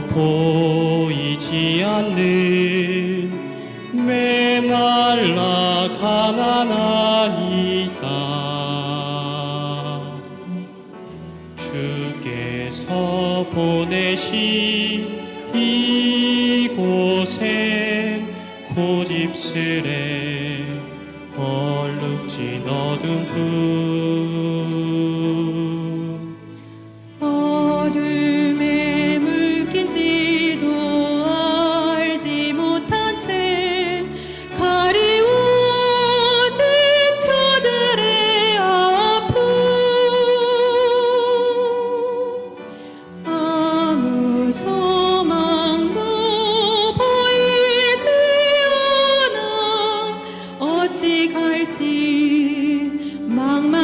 보이지 않는 메말라 가난하니이다. 주께서 보내신 이곳엔 고집스레 얼룩진 어둠뿐. 어둠에 물긴지도 알지 못한 채 가리워진 저들의 아픔. 아무 소망도 보이지 않아 어찌 갈지 망망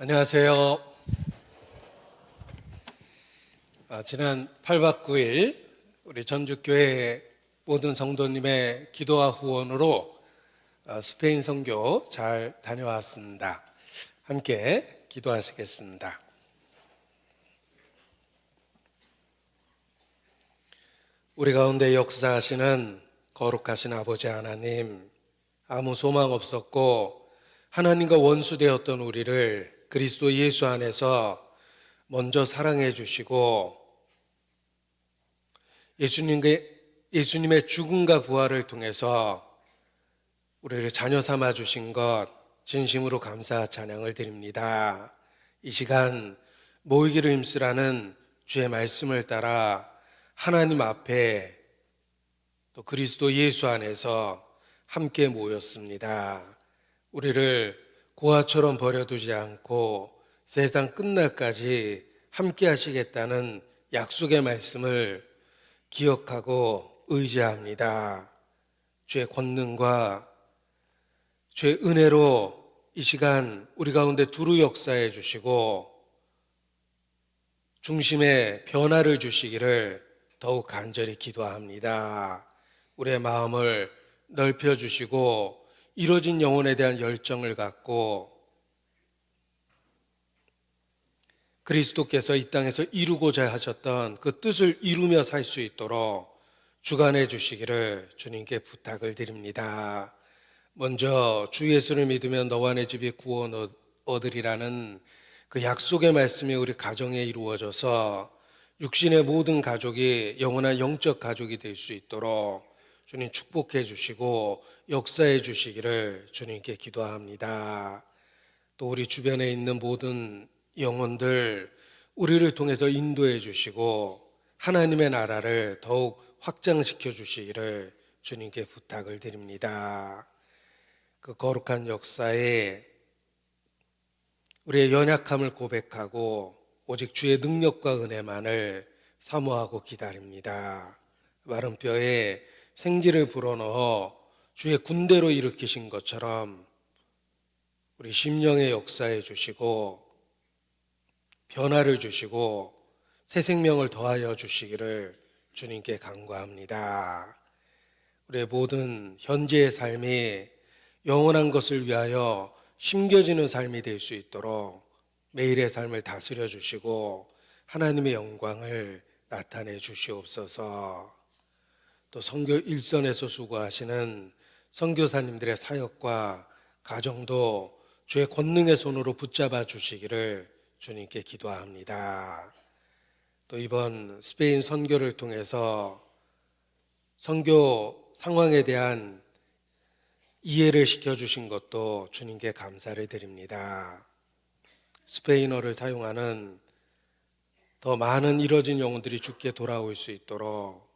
안녕하세요. 지난 8박 9일 우리 전주교회 모든 성도님의 기도와 후원으로 스페인 선교 잘 다녀왔습니다. 함께 기도하시겠습니다. 우리 가운데 역사하시는 거룩하신 아버지 하나님, 아무 소망 없었고 하나님과 원수되었던 우리를 그리스도 예수 안에서 먼저 사랑해 주시고 예수님의 죽음과 부활을 통해서 우리를 자녀 삼아 주신 것 진심으로 감사 찬양을 드립니다. 이 시간 모이기를 힘쓰라는 주의 말씀을 따라 하나님 앞에 또 그리스도 예수 안에서 함께 모였습니다. 우리를 고아처럼 버려두지 않고 세상 끝날까지 함께 하시겠다는 약속의 말씀을 기억하고 의지합니다. 주의 권능과 주의 은혜로 이 시간 우리 가운데 두루 역사해 주시고 중심에 변화를 주시기를 더욱 간절히 기도합니다. 우리의 마음을 넓혀 주시고 이루어진 영혼에 대한 열정을 갖고 그리스도께서 이 땅에서 이루고자 하셨던 그 뜻을 이루며 살 수 있도록 주관해 주시기를 주님께 부탁을 드립니다. 먼저 주 예수를 믿으면 너와 내 집이 구원 얻으리라는 그 약속의 말씀이 우리 가정에 이루어져서 육신의 모든 가족이 영원한 영적 가족이 될 수 있도록 주님 축복해 주시고 역사해 주시기를 주님께 기도합니다. 또 우리 주변에 있는 모든 영혼들 우리를 통해서 인도해 주시고 하나님의 나라를 더욱 확장시켜 주시기를 주님께 부탁을 드립니다. 그 거룩한 역사에 우리의 연약함을 고백하고 오직 주의 능력과 은혜만을 사모하고 기다립니다. 마른 뼈에 생기를 불어넣어 주의 군대로 일으키신 것처럼 우리 심령의 역사해 주시고 변화를 주시고 새 생명을 더하여 주시기를 주님께 간구합니다. 우리의 모든 현재의 삶이 영원한 것을 위하여 심겨지는 삶이 될 수 있도록 매일의 삶을 다스려 주시고 하나님의 영광을 나타내 주시옵소서. 또 선교 일선에서 수고하시는 선교사님들의 사역과 가정도 주의 권능의 손으로 붙잡아 주시기를 주님께 기도합니다. 또 이번 스페인 선교를 통해서 선교 상황에 대한 이해를 시켜주신 것도 주님께 감사를 드립니다. 스페인어를 사용하는 더 많은 이뤄진 영혼들이 주께 돌아올 수 있도록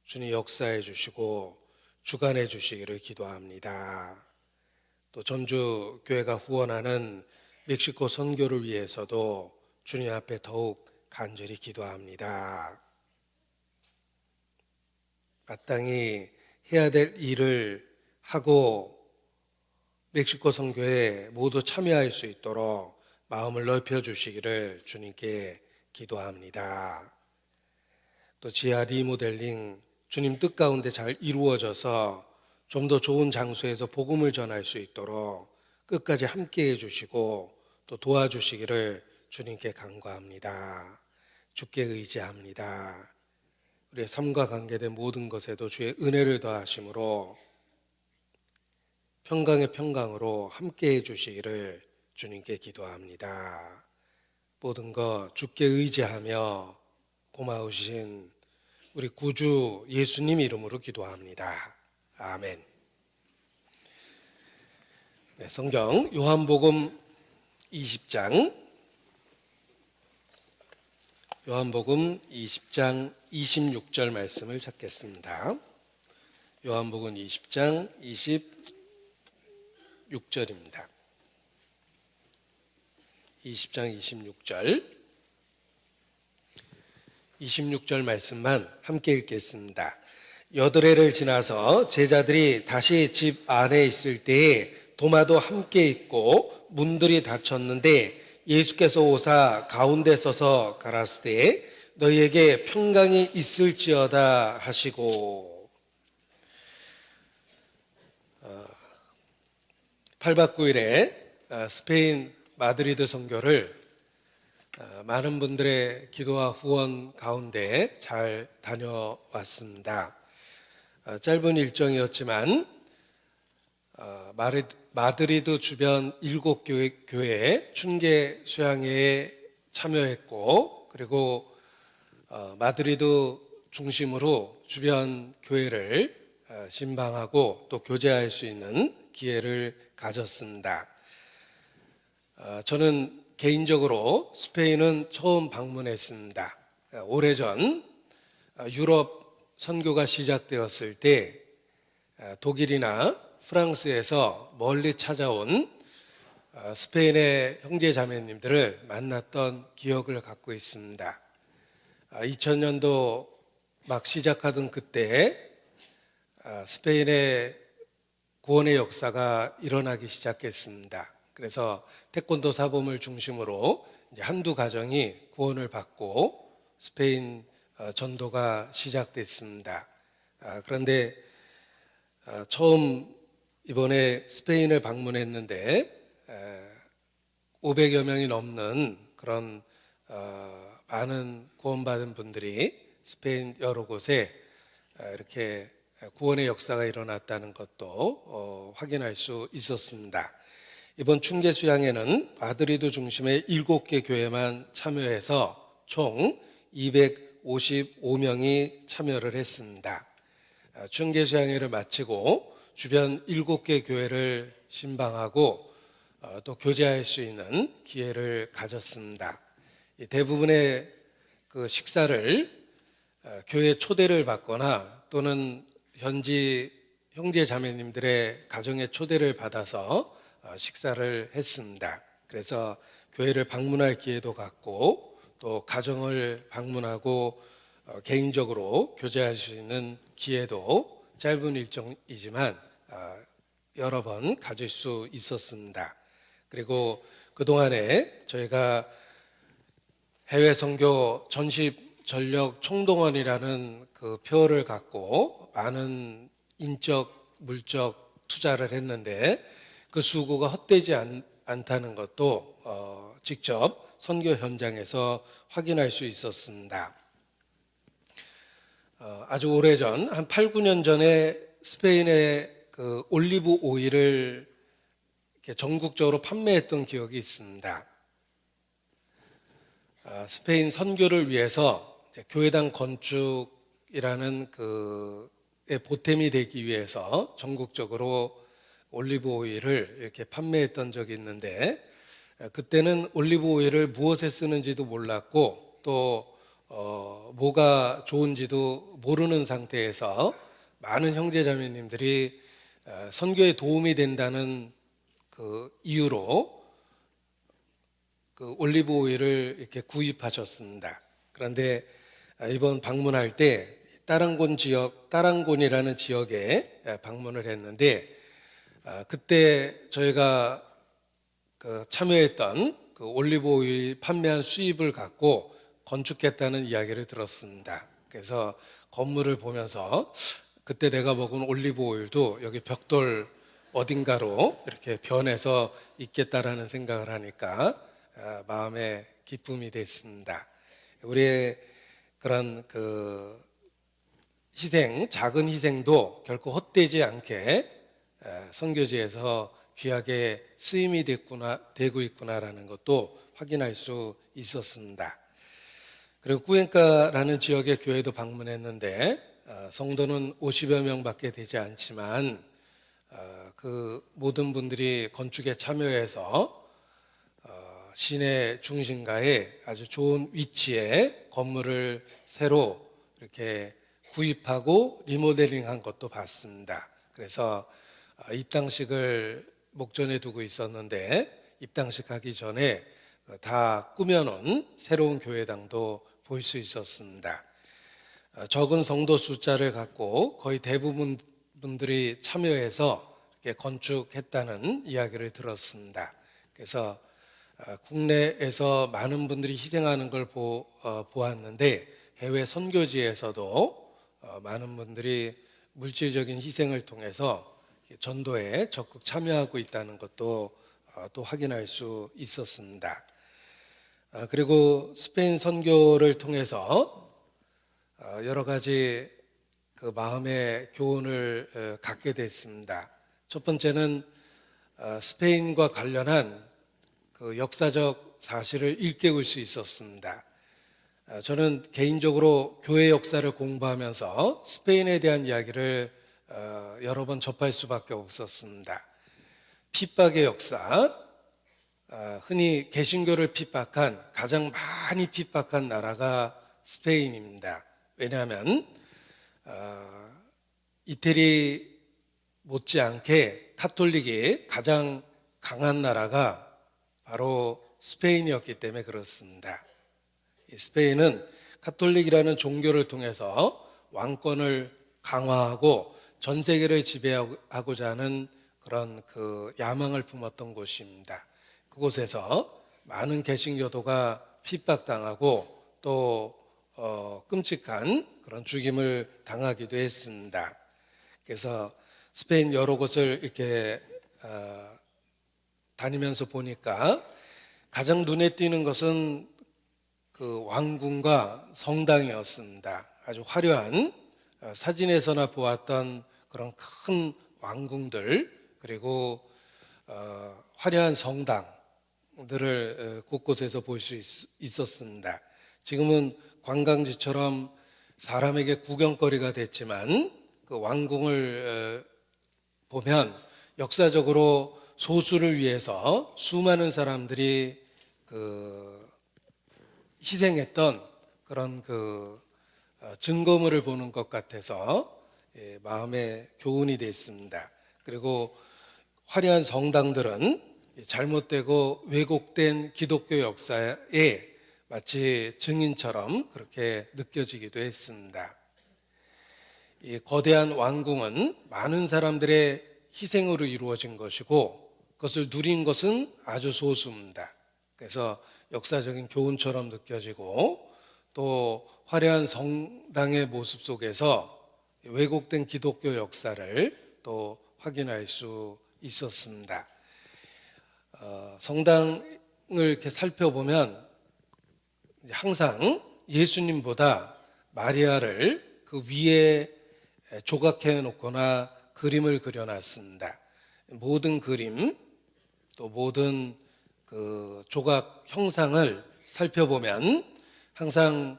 주님 역사해 주시고 주관해 주시기를 기도합니다. 또 전주 교회가 후원하는 멕시코 선교를 위해서도 주님 앞에 더욱 간절히 기도합니다. 마땅히 해야 될 일을 하고 멕시코 선교에 모두 참여할 수 있도록 마음을 넓혀 주시기를 주님께 기도합니다. 또 지하 리모델링 주님 뜻 가운데 잘 이루어져서 좀 더 좋은 장소에서 복음을 전할 수 있도록 끝까지 함께해 주시고 또 도와주시기를 주님께 간구합니다. 주께 의지합니다. 우리의 삶과 관계된 모든 것에도 주의 은혜를 더하심으로 평강의 평강으로 함께해 주시기를 주님께 기도합니다. 모든 것 주께 의지하며 고마우신 우리 구주 예수님 이름으로 기도합니다. 아멘. 네, 성경 요한복음 20장 26절 말씀을 찾겠습니다. 요한복음 20장 26절입니다. 20장 26절 말씀만 함께 읽겠습니다. 여드레를 지나서 제자들이 다시 집 안에 있을 때에 도마도 함께 있고 문들이 닫혔는데 예수께서 오사 가운데 서서 가라사대 너희에게 평강이 있을지어다 하시고 8박 9일에 스페인 마드리드 선교를 많은 분들의 기도와 후원 가운데 잘 다녀왔습니다. 짧은 일정이었지만 마드리드 주변 7교회 춘계 수양회에 참여했고, 그리고 마드리드 중심으로 주변 교회를 신방하고 또 교제할 수 있는 기회를 가졌습니다. 저는 개인적으로 스페인은 처음 방문했습니다. 오래전 유럽 선교가 시작되었을 때 독일이나 프랑스에서 멀리 찾아온 스페인의 형제 자매님들을 만났던 기억을 갖고 있습니다. 2000년도 막 시작하던 그때 스페인의 구원의 역사가 일어나기 시작했습니다. 그래서 태권도 사범을 중심으로 이제 한두 가정이 구원을 받고 스페인 전도가 시작됐습니다. 그런데 처음 이번에 스페인을 방문했는데 500여 명이 넘는 그런 많은 구원받은 분들이 스페인 여러 곳에 이렇게 구원의 역사가 일어났다는 것도 확인할 수 있었습니다. 이번 춘계 수양회는 마드리드 중심의 7개 교회만 참여해서 총 255명이 참여를 했습니다. 춘계 수양회를 마치고 주변 7개 교회를 신방하고 또 교제할 수 있는 기회를 가졌습니다. 대부분의 그 식사를 교회 초대를 받거나 또는 현지 형제 자매님들의 가정의 초대를 받아서 식사를 했습니다. 그래서 교회를 방문할 기회도 갖고 또 가정을 방문하고 개인적으로 교제할 수 있는 기회도 짧은 일정이지만 여러 번 가질 수 있었습니다. 그리고 그동안에 저희가 해외 선교 전십 전력 총동원이라는 그 표어를 갖고 많은 인적, 물적 투자를 했는데 그 수고가 헛되지 않다는 것도 직접 선교 현장에서 확인할 수 있었습니다. 아주 오래전 한 8, 9년 전에 스페인의 그 올리브 오일을 이렇게 전국적으로 판매했던 기억이 있습니다. 스페인 선교를 위해서 교회당 건축이라는 그에 보탬이 되기 위해서 전국적으로 올리브 오일을 이렇게 판매했던 적이 있는데 그때는 올리브 오일을 무엇에 쓰는지도 몰랐고 또 뭐가 좋은지도 모르는 상태에서 많은 형제자매님들이 선교에 도움이 된다는 그 이유로 그 올리브 오일을 이렇게 구입하셨습니다. 그런데 이번 방문할 때 따랑곤이라는 지역에 방문을 했는데 그때 저희가 그 참여했던 그 올리브 오일 판매한 수입을 갖고 건축했다는 이야기를 들었습니다. 그래서 건물을 보면서 그때 내가 먹은 올리브 오일도 여기 벽돌 어딘가로 이렇게 변해서 있겠다라는 생각을 하니까 마음에 기쁨이 됐습니다. 우리의 그런 그 희생, 작은 희생도 결코 헛되지 않게 선교지에서 귀하게 쓰임이 되고 있구나라는 것도 확인할 수 있었습니다. 그리고 꾸엔카라는 지역의 교회도 방문했는데 성도는 50여 명밖에 되지 않지만 그 모든 분들이 건축에 참여해서 시내 중심가에 아주 좋은 위치에 건물을 새로 이렇게 구입하고 리모델링한 것도 봤습니다. 그래서 입당식을 목전에 두고 있었는데 입당식 하기 전에 다 꾸며놓은 새로운 교회당도 볼 수 있었습니다. 적은 성도 숫자를 갖고 거의 대부분 분들이 참여해서 건축했다는 이야기를 들었습니다. 그래서 국내에서 많은 분들이 희생하는 걸 보았는데 해외 선교지에서도 많은 분들이 물질적인 희생을 통해서 전도에 적극 참여하고 있다는 것도 또 확인할 수 있었습니다. 그리고 스페인 선교를 통해서 여러 가지 그 마음의 교훈을 갖게 됐습니다. 첫 번째는 스페인과 관련한 그 역사적 사실을 일깨울 수 있었습니다. 저는 개인적으로 교회 역사를 공부하면서 스페인에 대한 이야기를 여러 번 접할 수밖에 없었습니다. 핍박의 역사, 흔히 개신교를 핍박한 가장 많이 핍박한 나라가 스페인입니다. 왜냐하면 이태리 못지않게 카톨릭이 가장 강한 나라가 바로 스페인이었기 때문에 그렇습니다. 스페인은 카톨릭이라는 종교를 통해서 왕권을 강화하고 전 세계를 지배하고자 하는 그런 그 야망을 품었던 곳입니다. 그곳에서 많은 개신교도가 핍박당하고 또 끔찍한 그런 죽임을 당하기도 했습니다. 그래서 스페인 여러 곳을 이렇게 다니면서 보니까 가장 눈에 띄는 것은 그 왕궁과 성당이었습니다. 아주 화려한 사진에서나 보았던 그런 큰 왕궁들 그리고 화려한 성당들을 곳곳에서 볼 수 있었습니다. 지금은 관광지처럼 사람에게 구경거리가 됐지만 그 왕궁을 보면 역사적으로 소수를 위해서 수많은 사람들이 그 희생했던 그런 그 증거물을 보는 것 같아서 마음의 교훈이 됐습니다. 그리고 화려한 성당들은 잘못되고 왜곡된 기독교 역사에 마치 증인처럼 그렇게 느껴지기도 했습니다. 이 거대한 왕궁은 많은 사람들의 희생으로 이루어진 것이고 그것을 누린 것은 아주 소수입니다. 그래서 역사적인 교훈처럼 느껴지고 또 화려한 성당의 모습 속에서 왜곡된 기독교 역사를 또 확인할 수 있었습니다. 성당을 이렇게 살펴보면 항상 예수님보다 마리아를 그 위에 조각해 놓거나 그림을 그려놨습니다. 모든 그림 또 모든 그 조각 형상을 살펴보면 항상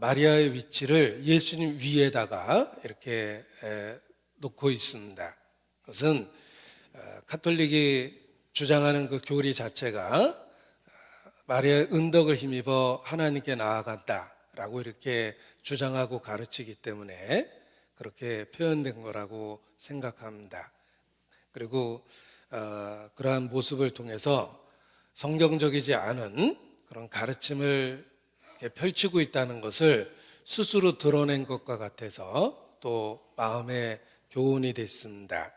마리아의 위치를 예수님 위에다가 이렇게 놓고 있습니다. 그것은 카톨릭이 주장하는 그 교리 자체가 마리아의 은덕을 힘입어 하나님께 나아간다라고 이렇게 주장하고 가르치기 때문에 그렇게 표현된 거라고 생각합니다. 그리고 그러한 모습을 통해서 성경적이지 않은 그런 가르침을 이렇게 펼치고 있다는 것을 스스로 드러낸 것과 같아서 또 마음의 교훈이 됐습니다.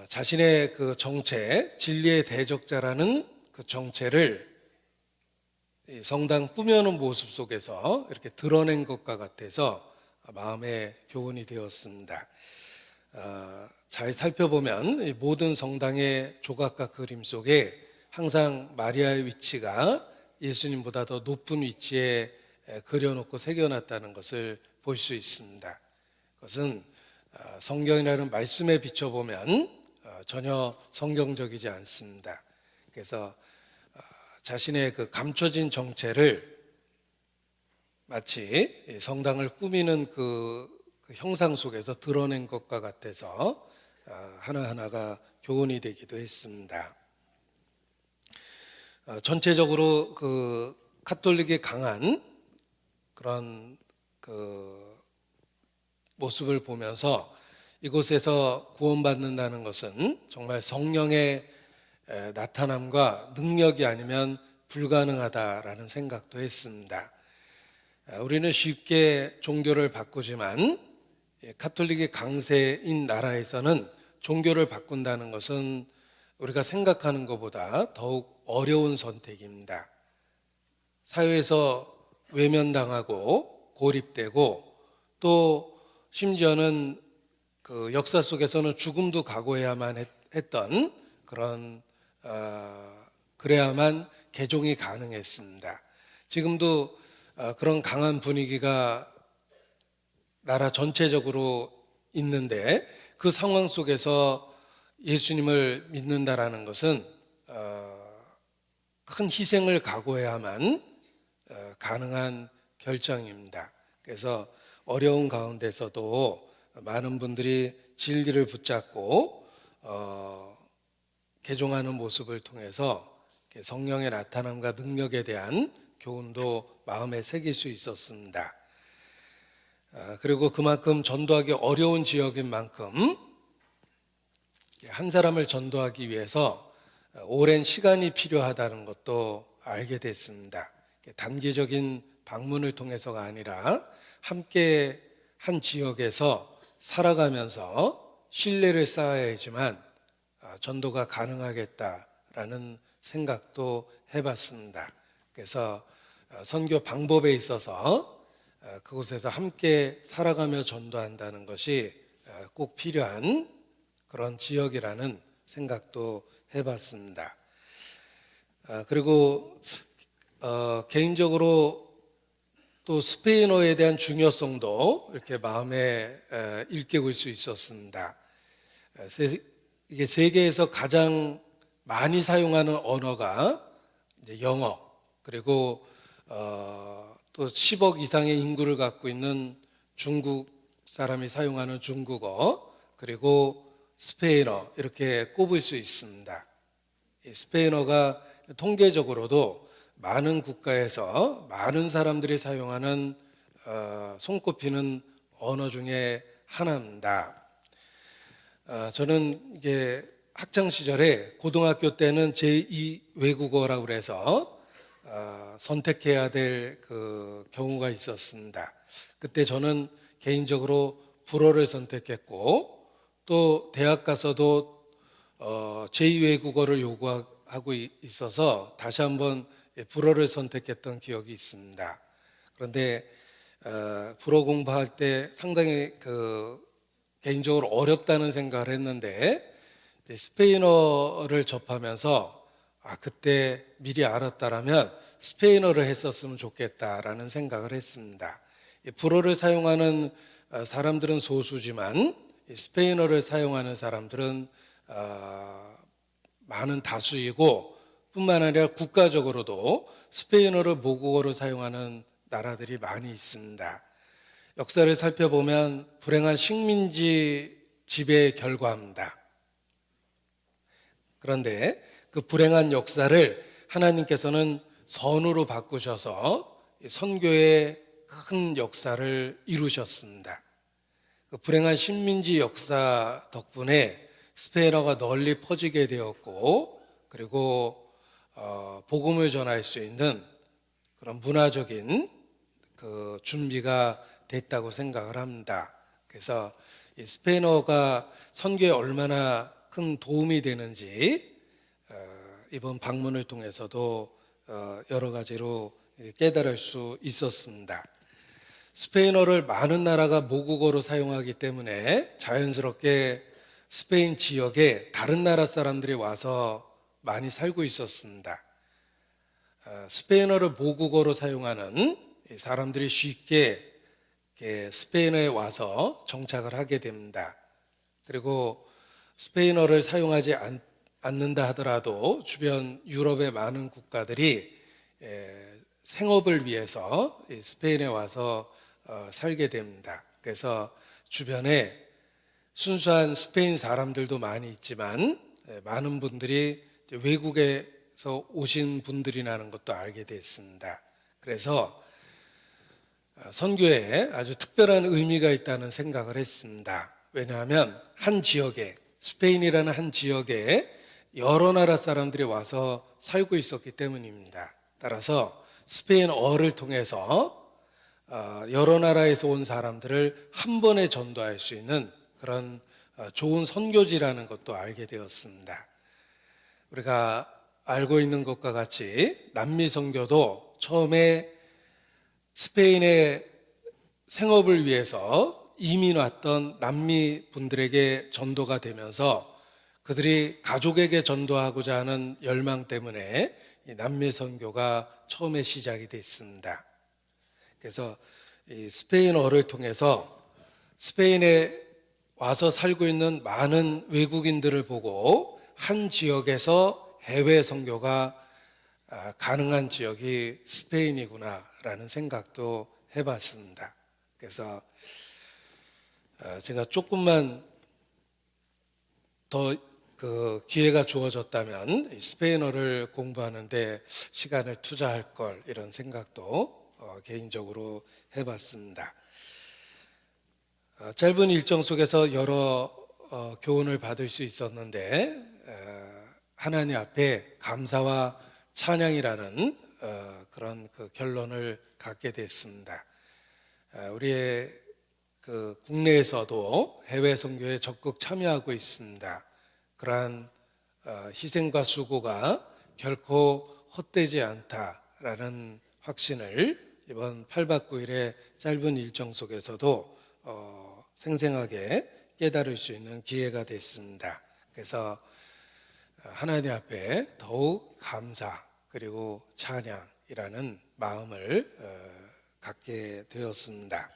자신의 그 정체, 진리의 대적자라는 그 정체를 성당 꾸며놓은 모습 속에서 이렇게 드러낸 것과 같아서 마음의 교훈이 되었습니다. 잘 살펴보면 이 모든 성당의 조각과 그림 속에 항상 마리아의 위치가 예수님보다 더 높은 위치에 그려놓고 새겨놨다는 것을 볼 수 있습니다. 그것은 성경이라는 말씀에 비춰보면 전혀 성경적이지 않습니다. 그래서 자신의 그 감춰진 정체를 마치 성당을 꾸미는 그 형상 속에서 드러낸 것과 같아서 하나하나가 교훈이 되기도 했습니다. 전체적으로 그 카톨릭이 강한 그런 그 모습을 보면서 이곳에서 구원받는다는 것은 정말 성령의 나타남과 능력이 아니면 불가능하다라는 생각도 했습니다. 우리는 쉽게 종교를 바꾸지만 가톨릭이 강세인 나라에서는 종교를 바꾼다는 것은 우리가 생각하는 것보다 더욱 어려운 선택입니다. 사회에서 외면당하고 고립되고 또 심지어는 그 역사 속에서는 죽음도 각오해야만 했던 그런 그래야만 개종이 가능했습니다. 지금도 그런 강한 분위기가 나라 전체적으로 있는데 그 상황 속에서 예수님을 믿는다라는 것은 큰 희생을 각오해야만 가능한 결정입니다. 그래서 어려운 가운데서도 많은 분들이 진리를 붙잡고 개종하는 모습을 통해서 성령의 나타남과 능력에 대한 교훈도 마음에 새길 수 있었습니다. 그리고 그만큼 전도하기 어려운 지역인 만큼 한 사람을 전도하기 위해서 오랜 시간이 필요하다는 것도 알게 됐습니다. 단기적인 방문을 통해서가 아니라 함께 한 지역에서 살아가면서 신뢰를 쌓아야지만 전도가 가능하겠다라는 생각도 해봤습니다. 그래서 선교 방법에 있어서 그곳에서 함께 살아가며 전도한다는 것이 꼭 필요한 그런 지역이라는 생각도 해봤습니다. 그리고 개인적으로 또 스페인어에 대한 중요성도 이렇게 마음에 일깨울 수 있었습니다. 이게 세계에서 가장 많이 사용하는 언어가 이제 영어, 그리고 또 10억 이상의 인구를 갖고 있는 중국 사람이 사용하는 중국어, 그리고 스페인어 이렇게 꼽을 수 있습니다. 스페인어가 통계적으로도 많은 국가에서 많은 사람들이 사용하는 손꼽히는 언어 중에 하나입니다. 저는 이게 학창 시절에 고등학교 때는 제2 외국어라고 그래서 선택해야 될 그 경우가 있었습니다. 그때 저는 개인적으로 불어를 선택했고 또 대학 가서도 제2 외국어를 요구하고 있어서 다시 한번 불어를 선택했던 기억이 있습니다. 그런데 불어 공부할 때 상당히 개인적으로 어렵다는 생각을 했는데 스페인어를 접하면서 그때 미리 알았다라면 스페인어를 했었으면 좋겠다라는 생각을 했습니다. 불어를 사용하는 사람들은 소수지만 스페인어를 사용하는 사람들은 많은 다수이고 뿐만 아니라 국가적으로도 스페인어를 모국어로 사용하는 나라들이 많이 있습니다. 역사를 살펴보면 불행한 식민지 지배의 결과입니다. 그런데 그 불행한 역사를 하나님께서는 선으로 바꾸셔서 선교의 큰 역사를 이루셨습니다. 그 불행한 식민지 역사 덕분에 스페인어가 널리 퍼지게 되었고, 그리고 복음을 전할 수 있는 그런 문화적인 그 준비가 됐다고 생각을 합니다. 그래서 이 스페인어가 선교에 얼마나 큰 도움이 되는지 이번 방문을 통해서도 여러 가지로 깨달을 수 있었습니다. 스페인어를 많은 나라가 모국어로 사용하기 때문에 자연스럽게 스페인 지역에 다른 나라 사람들이 와서 많이 살고 있었습니다. 스페인어를 모국어로 사용하는 사람들이 쉽게 스페인어에 와서 정착을 하게 됩니다. 그리고 스페인어를 사용하지 않는다 하더라도 주변 유럽의 많은 국가들이 생업을 위해서 스페인에 와서 살게 됩니다. 그래서 주변에 순수한 스페인 사람들도 많이 있지만 많은 분들이 외국에서 오신 분들이라는 것도 알게 됐습니다. 그래서 선교에 아주 특별한 의미가 있다는 생각을 했습니다. 왜냐하면 한 지역에, 스페인이라는 한 지역에 여러 나라 사람들이 와서 살고 있었기 때문입니다. 따라서 스페인어를 통해서 여러 나라에서 온 사람들을 한 번에 전도할 수 있는 그런 좋은 선교지라는 것도 알게 되었습니다. 우리가 알고 있는 것과 같이 남미 선교도 처음에 스페인의 생업을 위해서 이민 왔던 남미 분들에게 전도가 되면서 그들이 가족에게 전도하고자 하는 열망 때문에 이 남미 선교가 처음에 시작이 됐습니다. 그래서 이 스페인어를 통해서 스페인에 와서 살고 있는 많은 외국인들을 보고 한 지역에서 해외 선교가 가능한 지역이 스페인이구나라는 생각도 해봤습니다. 그래서 제가 조금만 더 그 기회가 주어졌다면 스페인어를 공부하는데 시간을 투자할 걸 이런 생각도 개인적으로 해봤습니다. 짧은 일정 속에서 여러 교훈을 받을 수 있었는데 하나님 앞에 감사와 찬양이라는 그런 그 결론을 갖게 됐습니다. 우리의 그 국내에서도 해외 선교에 적극 참여하고 있습니다. 그러한 희생과 수고가 결코 헛되지 않다라는 확신을 이번 8박 9일의 짧은 일정 속에서도 생생하게 깨달을 수 있는 기회가 됐습니다. 그래서 하나님 앞에 더욱 감사 그리고 찬양이라는 마음을 갖게 되었습니다.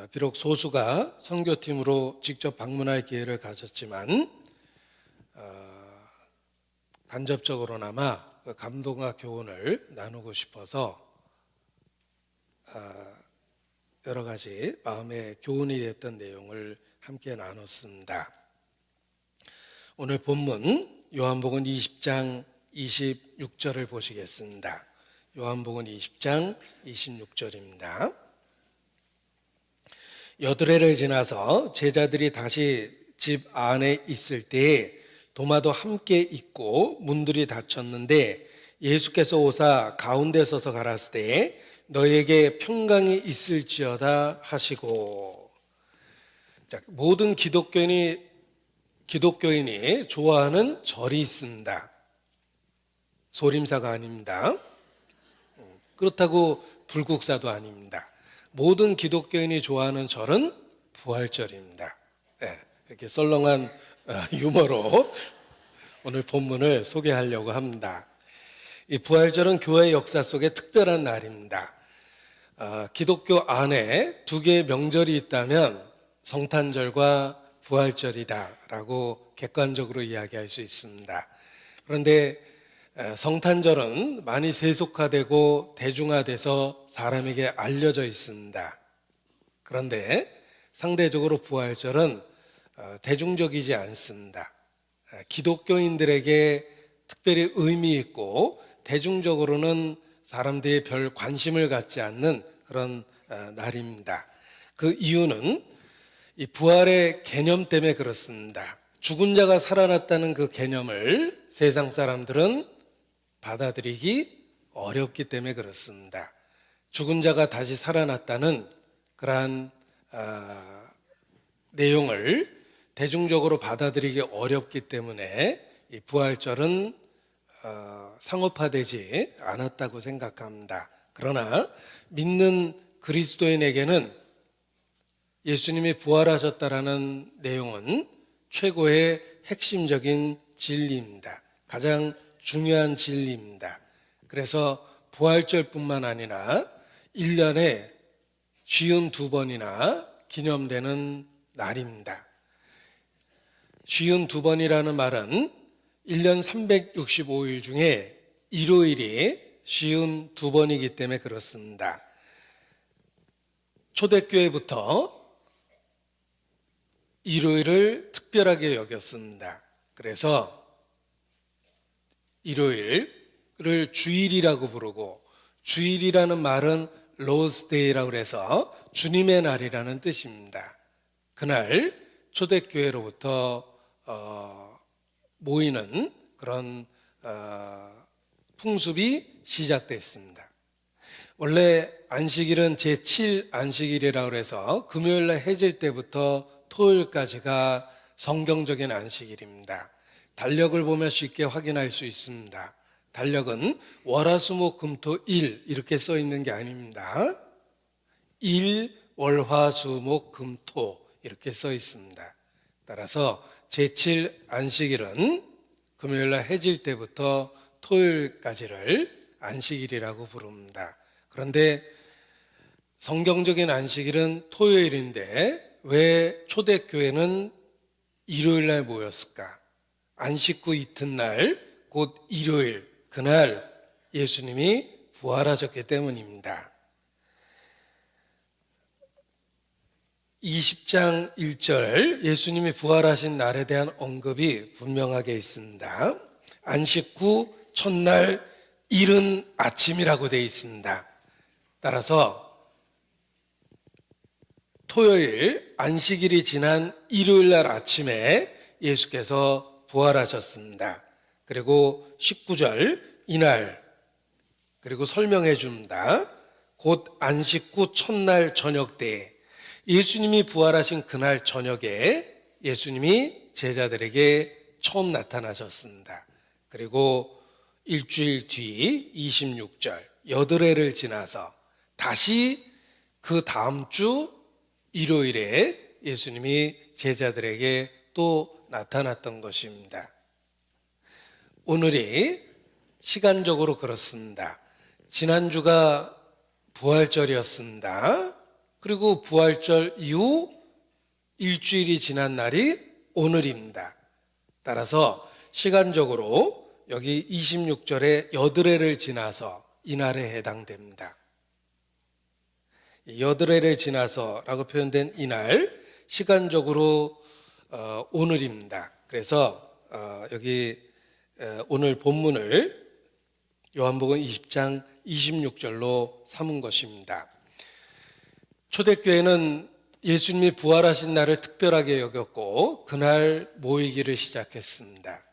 비록 소수가 선교팀으로 직접 방문할 기회를 가졌지만 간접적으로나마 그 감동과 교훈을 나누고 싶어서 여러 가지 마음의 교훈이 됐던 내용을 함께 나눴습니다. 오늘 본문 요한복음 20장 26절을 보시겠습니다. 요한복음 20장 26절입니다. 여드레를 지나서 제자들이 다시 집 안에 있을 때에 도마도 함께 있고 문들이 닫혔는데 예수께서 오사 가운데 서서 가라사대 너에게 평강이 있을지어다 하시고. 자, 모든 기독교인이 좋아하는 절이 있습니다. 소림사가 아닙니다. 그렇다고 불국사도 아닙니다. 모든 기독교인이 좋아하는 절은 부활절입니다. 네, 이렇게 썰렁한 유머로 오늘 본문을 소개하려고 합니다. 이 부활절은 교회 역사 속에 특별한 날입니다. 기독교 안에 두 개의 명절이 있다면 성탄절과 부활절이다라고 객관적으로 이야기할 수 있습니다. 그런데 성탄절은 많이 세속화되고 대중화돼서 사람에게 알려져 있습니다. 그런데 상대적으로 부활절은 대중적이지 않습니다. 기독교인들에게 특별히 의미 있고 대중적으로는 사람들이 별 관심을 갖지 않는 그런 날입니다. 그 이유는 이 부활의 개념 때문에 그렇습니다. 죽은 자가 살아났다는 그 개념을 세상 사람들은 받아들이기 어렵기 때문에 그렇습니다. 죽은 자가 다시 살아났다는 그러한 내용을 대중적으로 받아들이기 어렵기 때문에 이 부활절은 상업화되지 않았다고 생각합니다. 그러나 믿는 그리스도인에게는 예수님이 부활하셨다라는 내용은 최고의 핵심적인 진리입니다. 가장 중요한 진리입니다. 그래서 부활절뿐만 아니라 1년에 52번이나 기념되는 날입니다. 52번이라는 말은 1년 365일 중에 일요일이 52번이기 때문에 그렇습니다. 초대교회부터 일요일을 특별하게 여겼습니다. 그래서 일요일을 주일이라고 부르고, 주일이라는 말은 로스데이라고 해서 주님의 날이라는 뜻입니다. 그날 초대교회로부터 모이는 그런 풍습이 시작됐습니다. 원래 안식일은 제7 안식일이라고 해서 금요일 날 해질 때부터 토요일까지가 성경적인 안식일입니다. 달력을 보면 쉽게 확인할 수 있습니다. 달력은 월화수목금토일 이렇게 써 있는 게 아닙니다. 일, 월화수목금토 이렇게 써 있습니다. 따라서 제7 안식일은 금요일 날 해질 때부터 토요일까지를 안식일이라고 부릅니다. 그런데 성경적인 안식일은 토요일인데 왜 초대교회는 일요일 날 모였을까? 안식 후 이튿날 곧 일요일 그날 예수님이 부활하셨기 때문입니다. 20장 1절 예수님이 부활하신 날에 대한 언급이 분명하게 있습니다. 안식 후 첫날 이른 아침이라고 되어 있습니다. 따라서 토요일 안식일이 지난 일요일 날 아침에 예수께서 부활하셨습니다. 그리고 19절 이날 그리고 설명해 줍니다. 곧 안식 후 첫날 저녁 때에 예수님이 부활하신 그날 저녁에 예수님이 제자들에게 처음 나타나셨습니다. 그리고 일주일 뒤 26절 여드레를 지나서 다시 그 다음 주 일요일에 예수님이 제자들에게 또 나타났던 것입니다. 오늘이 시간적으로 그렇습니다. 지난주가 부활절이었습니다. 그리고 부활절 이후 일주일이 지난 날이 오늘입니다. 따라서 시간적으로 여기 26절에 여드레를 지나서 이날에 해당됩니다. 여드레를 지나서라고 표현된 이날 시간적으로 오늘입니다. 그래서 여기 오늘 본문을 요한복음 20장 26절로 삼은 것입니다. 초대교회는 예수님이 부활하신 날을 특별하게 여겼고 그날 모이기를 시작했습니다.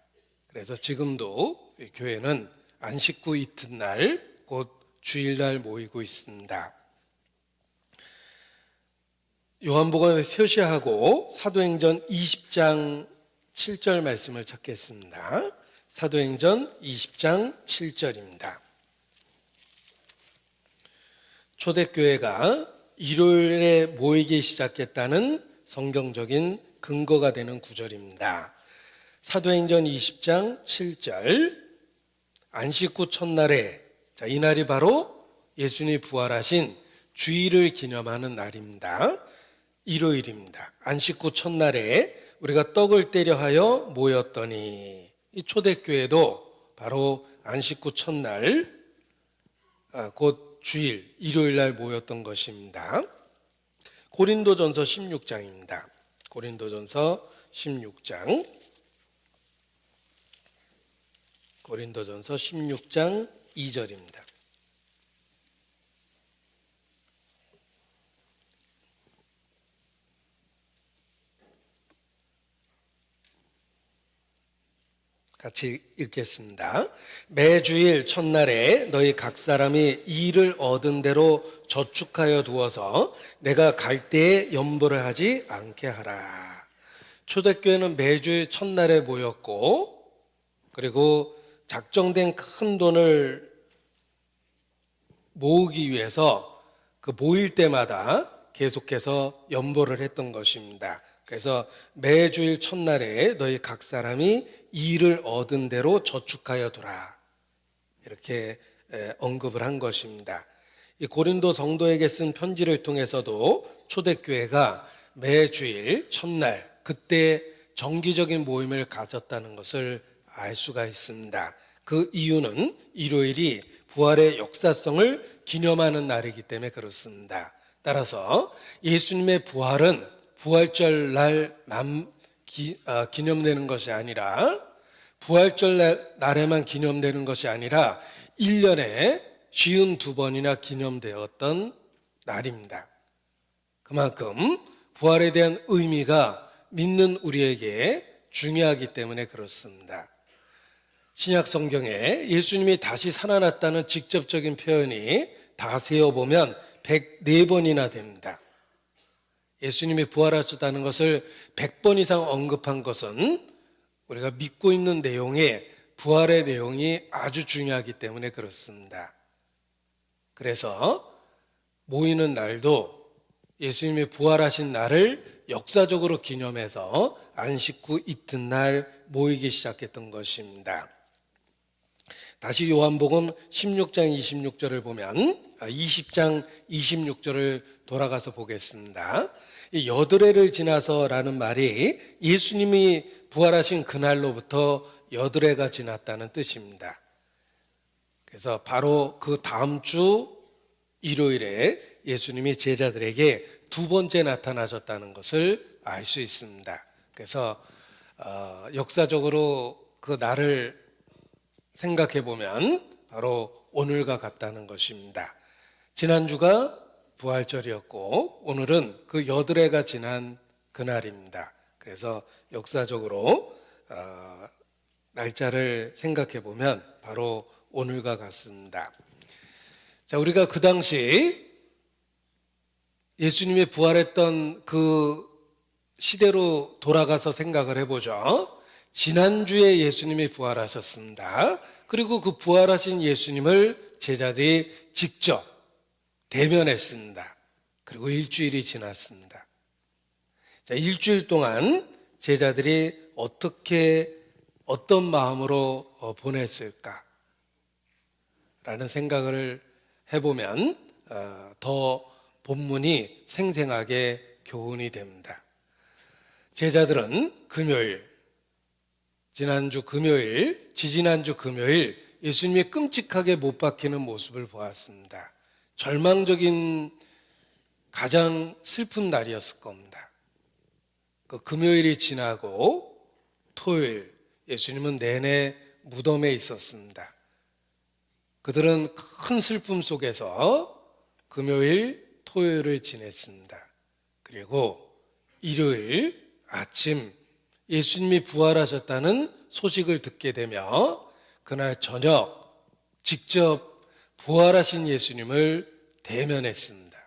그래서 지금도 교회는 안식 후 이튿날 곧 주일날 모이고 있습니다. 요한복음에 표시하고 사도행전 20장 7절 말씀을 찾겠습니다. 사도행전 20장 7절입니다. 초대교회가 일요일에 모이기 시작했다는 성경적인 근거가 되는 구절입니다. 사도행전 20장 7절 안식 후 첫날에 이날이 바로 예수님이 부활하신 주일을 기념하는 날입니다. 일요일입니다. 안식 후 첫날에 우리가 떡을 떼려 하여 모였더니 이 초대교회도 바로 안식 후 첫날 곧 주일 일요일 날 모였던 것입니다. 고린도전서 16장입니다. 고린도전서 16장 고린도전서 16장 2절입니다. 같이 읽겠습니다. 매주일 첫날에 너희 각 사람이 일을 얻은 대로 저축하여 두어서 내가 갈 때에 염보를 하지 않게 하라. 초대교회는 매주일 첫날에 모였고 그리고 작정된 큰 돈을 모으기 위해서 그 모일 때마다 계속해서 염보를 했던 것입니다. 그래서 매주일 첫날에 너희 각 사람이 일을 얻은 대로 저축하여 두라. 이렇게 언급을 한 것입니다. 이 고린도 성도에게 쓴 편지를 통해서도 초대교회가 매주일 첫날 그때 정기적인 모임을 가졌다는 것을 알 수가 있습니다. 그 이유는 일요일이 부활의 역사성을 기념하는 날이기 때문에 그렇습니다. 따라서 예수님의 부활은 부활절 날만 기념되는 것이 아니라 부활절 날에만 기념되는 것이 아니라 1년에 52번이나 기념되었던 날입니다. 그만큼 부활에 대한 의미가 믿는 우리에게 중요하기 때문에 그렇습니다. 신약 성경에 예수님이 다시 살아났다는 직접적인 표현이 다 세어보면 104번이나 됩니다. 예수님이 부활하셨다는 것을 100번 이상 언급한 것은 우리가 믿고 있는 내용에 부활의 내용이 아주 중요하기 때문에 그렇습니다. 그래서 모이는 날도 예수님이 부활하신 날을 역사적으로 기념해서 안식 후 이튿날 모이기 시작했던 것입니다. 다시 요한복음 16장 26절을 보면 20장 26절을 돌아가서 보겠습니다. 이 여드레를 지나서라는 말이 예수님이 부활하신 그날로부터 여드레가 지났다는 뜻입니다. 그래서 바로 그 다음 주 일요일에 예수님이 제자들에게 두 번째 나타나셨다는 것을 알 수 있습니다. 그래서 역사적으로 그 날을 생각해 보면 바로 오늘과 같다는 것입니다. 지난주가 부활절이었고 오늘은 그 여드레가 지난 그날입니다. 그래서 역사적으로 날짜를 생각해 보면 바로 오늘과 같습니다. 자, 우리가 그 당시 예수님이 부활했던 그 시대로 돌아가서 생각을 해보죠. 지난주에 예수님이 부활하셨습니다. 그리고 그 부활하신 예수님을 제자들이 직접 대면했습니다. 그리고 일주일이 지났습니다. 자, 일주일 동안 제자들이 어떤 마음으로 보냈을까? 라는 생각을 해보면 더 본문이 생생하게 교훈이 됩니다. 제자들은 지난주 금요일, 지지난주 금요일 예수님이 끔찍하게 못 박히는 모습을 보았습니다. 절망적인 가장 슬픈 날이었을 겁니다. 그 금요일이 지나고 토요일 예수님은 내내 무덤에 있었습니다. 그들은 큰 슬픔 속에서 금요일, 토요일을 지냈습니다. 그리고 일요일 아침 예수님이 부활하셨다는 소식을 듣게 되며 그날 저녁 직접 부활하신 예수님을 대면했습니다.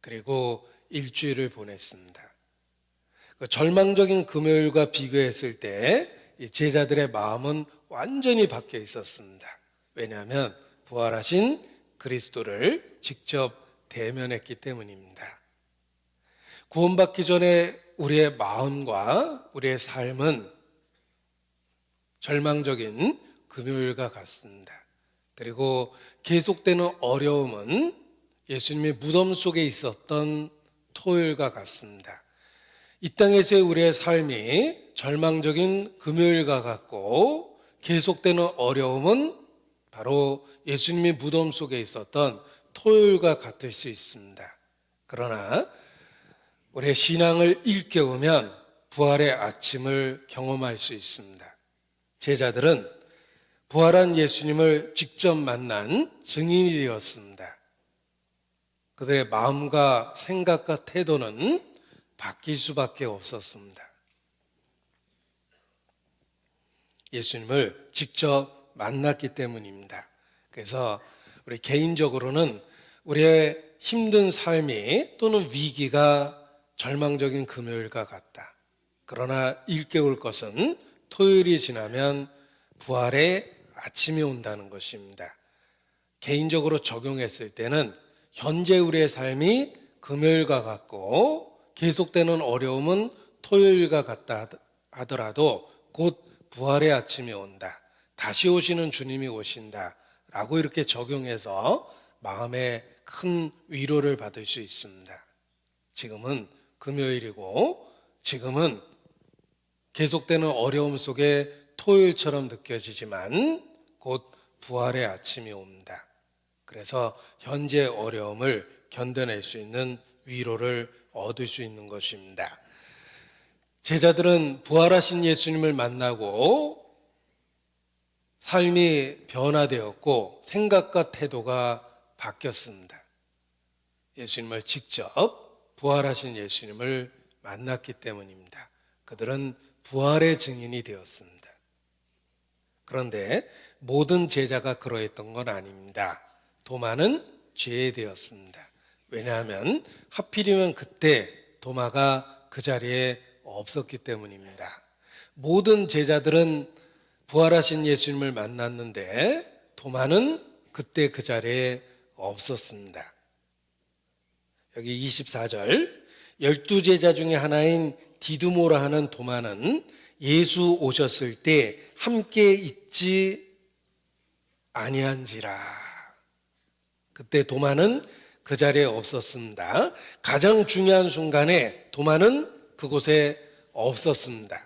그리고 일주일을 보냈습니다. 그 절망적인 금요일과 비교했을 때 제자들의 마음은 완전히 바뀌어 있었습니다. 왜냐하면 부활하신 그리스도를 직접 대면했기 때문입니다. 구원받기 전에 우리의 마음과 우리의 삶은 절망적인 금요일과 같습니다. 그리고 계속되는 어려움은 예수님의 무덤 속에 있었던 토요일과 같습니다. 이 땅에서의 우리의 삶이 절망적인 금요일과 같고 계속되는 어려움은 바로 예수님의 무덤 속에 있었던 토요일과 같을 수 있습니다. 그러나 우리의 신앙을 일깨우면 부활의 아침을 경험할 수 있습니다. 제자들은 부활한 예수님을 직접 만난 증인이 되었습니다. 그들의 마음과 생각과 태도는 바뀔 수밖에 없었습니다. 예수님을 직접 만났기 때문입니다. 그래서 우리 개인적으로는 우리의 힘든 삶이 또는 위기가 절망적인 금요일과 같다. 그러나 일깨울 것은 토요일이 지나면 부활의 아침이 온다는 것입니다. 개인적으로 적용했을 때는 현재 우리의 삶이 금요일과 같고 계속되는 어려움은 토요일과 같다 하더라도 곧 부활의 아침이 온다. 다시 오시는 주님이 오신다. 라고 이렇게 적용해서 마음에 큰 위로를 받을 수 있습니다. 지금은 금요일이고 지금은 계속되는 어려움 속에 토요일처럼 느껴지지만 곧 부활의 아침이 옵니다. 그래서 현재 어려움을 견뎌낼 수 있는 위로를 얻을 수 있는 것입니다. 제자들은 부활하신 예수님을 만나고 삶이 변화되었고 생각과 태도가 바뀌었습니다. 예수님을 직접 부활하신 예수님을 만났기 때문입니다. 그들은 부활의 증인이 되었습니다. 그런데 모든 제자가 그러했던 건 아닙니다. 도마는 제외되었습니다. 왜냐하면 하필이면 그때 도마가 그 자리에 없었기 때문입니다. 모든 제자들은 부활하신 예수님을 만났는데 도마는 그때 그 자리에 없었습니다. 여기 24절 12제자 중에 하나인 디두모라 하는 도마는 예수 오셨을 때 함께 있지 아니한지라. 그때 도마는 그 자리에 없었습니다. 가장 중요한 순간에 도마는 그곳에 없었습니다.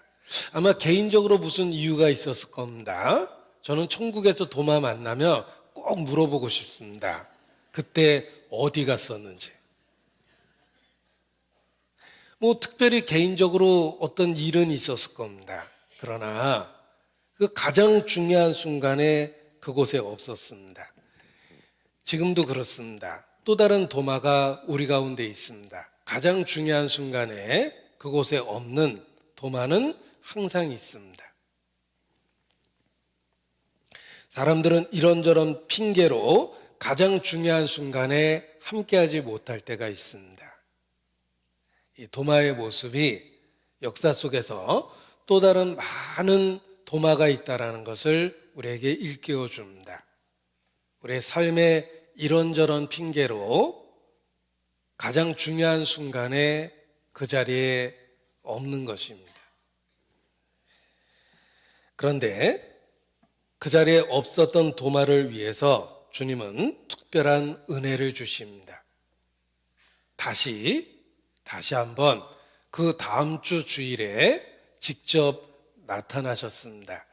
아마 개인적으로 무슨 이유가 있었을 겁니다. 저는 천국에서 도마 만나면 꼭 물어보고 싶습니다. 그때 어디 갔었는지. 특별히 개인적으로 어떤 일은 있었을 겁니다. 그러나 그 가장 중요한 순간에 그곳에 없었습니다. 지금도 그렇습니다. 또 다른 도마가 우리 가운데 있습니다. 가장 중요한 순간에 그곳에 없는 도마는 항상 있습니다. 사람들은 이런저런 핑계로 가장 중요한 순간에 함께하지 못할 때가 있습니다. 이 도마의 모습이 역사 속에서 또 다른 많은 도마가 있다는 것을 우리에게 일깨워 줍니다. 우리의 삶의 이런저런 핑계로 가장 중요한 순간에 그 자리에 없는 것입니다. 그런데 그 자리에 없었던 도마를 위해서 주님은 특별한 은혜를 주십니다. 다시 한번 그 다음 주 주일에 직접 나타나셨습니다.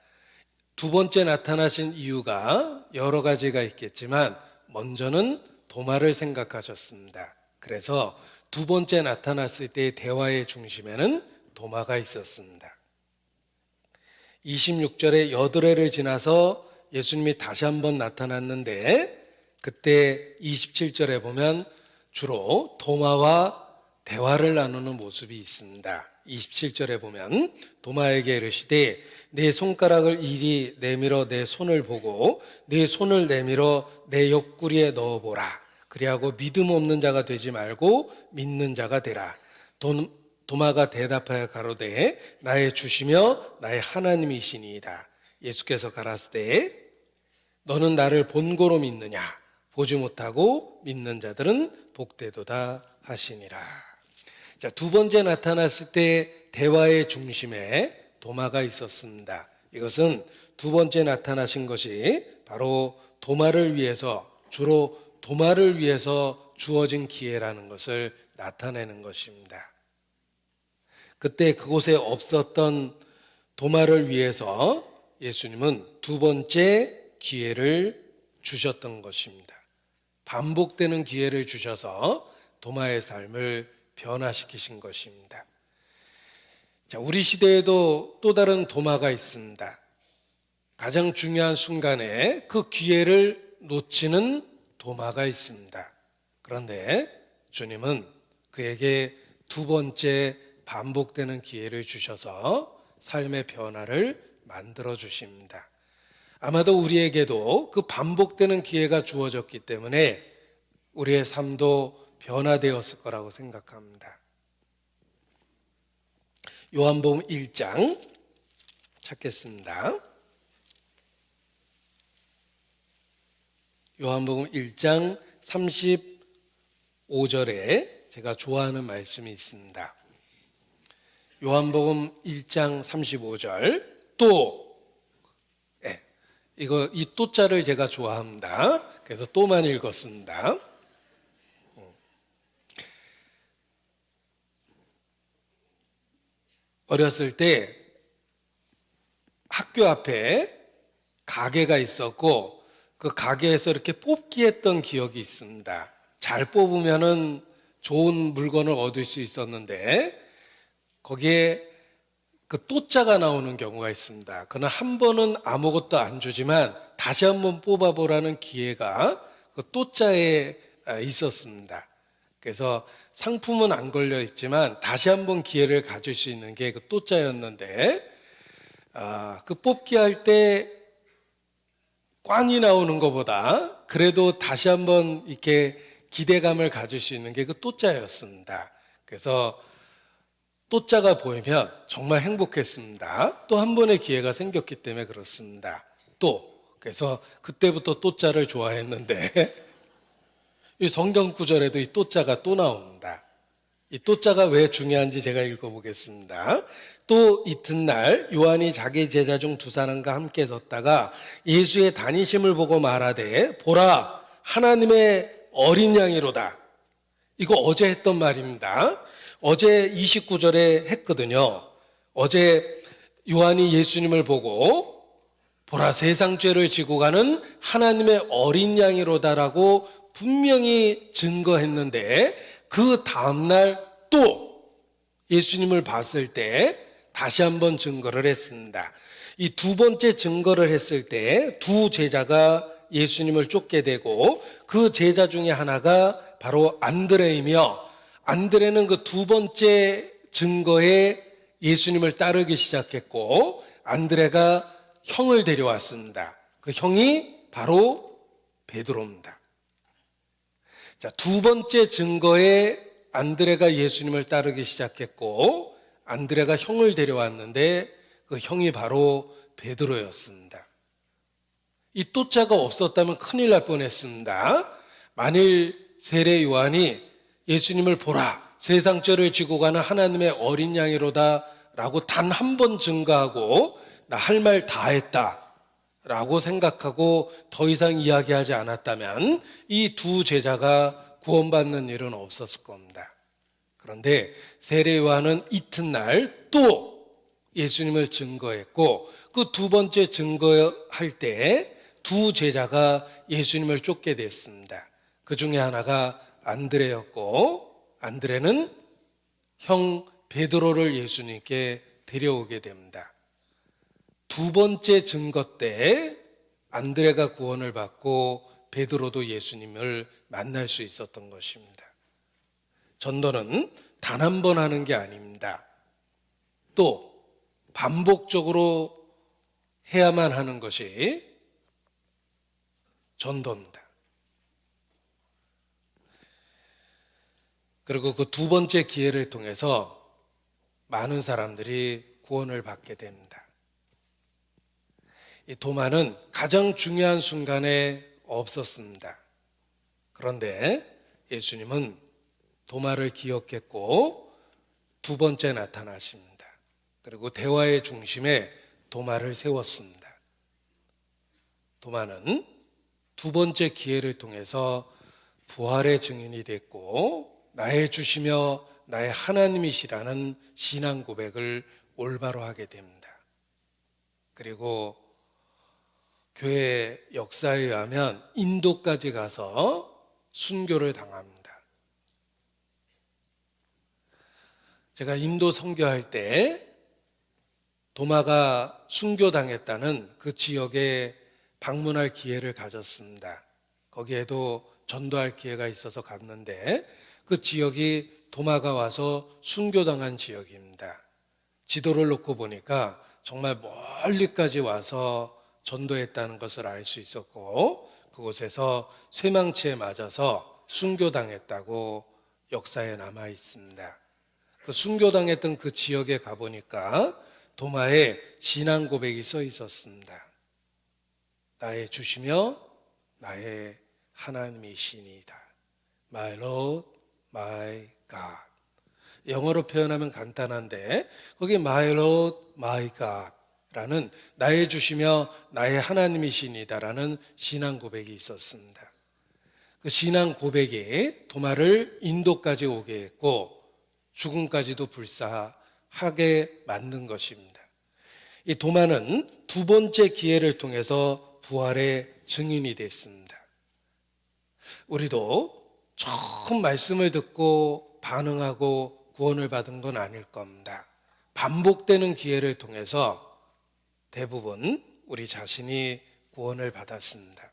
두 번째 나타나신 이유가 여러 가지가 있겠지만 먼저는 도마를 생각하셨습니다. 그래서 두 번째 나타났을 때의 대화의 중심에는 도마가 있었습니다. 26절에 여드레를 지나서 예수님이 다시 한번 나타났는데 그때 27절에 보면 주로 도마와 대화를 나누는 모습이 있습니다. 27절에 보면 도마에게 이르시되 내 손가락을 이리 내밀어 내 손을 보고 내 손을 내밀어 내 옆구리에 넣어보라. 그리하고 믿음 없는 자가 되지 말고 믿는 자가 되라. 도마가 대답하여 가로되 나의 주시며 나의 하나님이시니이다. 예수께서 가라사대 너는 나를 본고로 믿느냐? 보지 못하고 믿는 자들은 복되도다 하시니라. 자, 두 번째 나타났을 때 대화의 중심에 도마가 있었습니다. 이것은 두 번째 나타나신 것이 바로 도마를 위해서 주로 도마를 위해서 주어진 기회라는 것을 나타내는 것입니다. 그때 그곳에 없었던 도마를 위해서 예수님은 두 번째 기회를 주셨던 것입니다. 반복되는 기회를 주셔서 도마의 삶을 변화시키신 것입니다. 자, 우리 시대에도 또 다른 도마가 있습니다. 가장 중요한 순간에 그 기회를 놓치는 도마가 있습니다. 그런데 주님은 그에게 두 번째 반복되는 기회를 주셔서 삶의 변화를 만들어 주십니다. 아마도 우리에게도 그 반복되는 기회가 주어졌기 때문에 우리의 삶도 변화되었을 거라고 생각합니다. 요한복음 1장 찾겠습니다. 요한복음 1장 35절에 제가 좋아하는 말씀이 있습니다. 요한복음 1장 35절 이 또자를 제가 좋아합니다. 그래서 또만 읽었습니다. 어렸을 때 학교 앞에 가게가 있었고 그 가게에서 이렇게 뽑기 했던 기억이 있습니다. 잘 뽑으면은 좋은 물건을 얻을 수 있었는데 거기에 그 또자가 나오는 경우가 있습니다. 그는 한 번은 아무것도 안 주지만 다시 한번 뽑아보라는 기회가 그 또자에 있었습니다. 그래서 상품은 안 걸려 있지만 다시 한번 기회를 가질 수 있는 게 그 또자였는데 그 뽑기 할 때 꽝이 나오는 것보다 그래도 다시 한번 이렇게 기대감을 가질 수 있는 게 그 또자였습니다. 그래서 또자가 보이면 정말 행복했습니다. 또 한 번의 기회가 생겼기 때문에 그렇습니다. 그래서 그때부터 또자를 좋아했는데 이 성경 구절에도 이 또자가 또 나옵니다. 이 또자가 왜 중요한지 제가 읽어보겠습니다. 또 이튿날 요한이 자기 제자 중 두 사람과 함께 섰다가 예수의 다니심을 보고 말하되 보라 하나님의 어린 양이로다. 이거 어제 했던 말입니다. 어제 29절에 했거든요. 어제 요한이 예수님을 보고 보라 세상 죄를 지고 가는 하나님의 어린 양이로다라고 분명히 증거했는데 그 다음날 또 예수님을 봤을 때 다시 한번 증거를 했습니다. 이 두 번째 증거를 했을 때 두 제자가 예수님을 쫓게 되고 그 제자 중에 하나가 바로 안드레이며 안드레는 그 두 번째 증거에 예수님을 따르기 시작했고 안드레가 형을 데려왔습니다. 그 형이 바로 베드로입니다. 자, 두 번째 증거에 안드레가 예수님을 따르기 시작했고 안드레가 형을 데려왔는데 그 형이 바로 베드로였습니다. 이 또자가 없었다면 큰일 날 뻔했습니다. 만일 세례 요한이 예수님을 보라 세상 죄를 지고 가는 하나님의 어린 양이로다 라고 단 한 번 증거하고 나 할 말 다 했다 라고 생각하고 더 이상 이야기하지 않았다면 이 두 제자가 구원받는 일은 없었을 겁니다. 그런데 세례 요한은 이튿날 또 예수님을 증거했고 그 두 번째 증거할 때 두 제자가 예수님을 쫓게 됐습니다. 그 중에 하나가 안드레였고 안드레는 형 베드로를 예수님께 데려오게 됩니다. 두 번째 증거 때 안드레가 구원을 받고 베드로도 예수님을 만날 수 있었던 것입니다. 전도는 단 한 번 하는 게 아닙니다. 또 반복적으로 해야만 하는 것이 전도입니다. 그리고 그 두 번째 기회를 통해서 많은 사람들이 구원을 받게 됩니다. 이 도마는 가장 중요한 순간에 없었습니다. 그런데 예수님은 도마를 기억했고 두 번째 나타나십니다. 그리고 대화의 중심에 도마를 세웠습니다. 도마는 두 번째 기회를 통해서 부활의 증인이 됐고 나의 주시며 나의 하나님이시라는 신앙 고백을 올바로 하게 됩니다. 그리고 교회 역사에 의하면 인도까지 가서 순교를 당합니다. 제가 인도 선교할 때 도마가 순교당했다는 그 지역에 방문할 기회를 가졌습니다. 거기에도 전도할 기회가 있어서 갔는데 그 지역이 도마가 와서 순교당한 지역입니다. 지도를 놓고 보니까 정말 멀리까지 와서 전도했다는 것을 알 수 있었고 그곳에서 쇠망치에 맞아서 순교당했다고 역사에 남아 있습니다. 그 순교당했던 그 지역에 가보니까 도마에 신앙 고백이 써 있었습니다. 나의 주시며 나의 하나님이시니이다. My Lord, my God. 영어로 표현하면 간단한데 거기 My Lord, my God 라는 나의 주시며 나의 하나님이시니다라는 신앙 고백이 있었습니다. 그 신앙 고백이 도마를 인도까지 오게 했고 죽음까지도 불사하게 만든 것입니다. 이 도마는 두 번째 기회를 통해서 부활의 증인이 됐습니다. 우리도 처음 말씀을 듣고 반응하고 구원을 받은 건 아닐 겁니다. 반복되는 기회를 통해서 대부분 우리 자신이 구원을 받았습니다.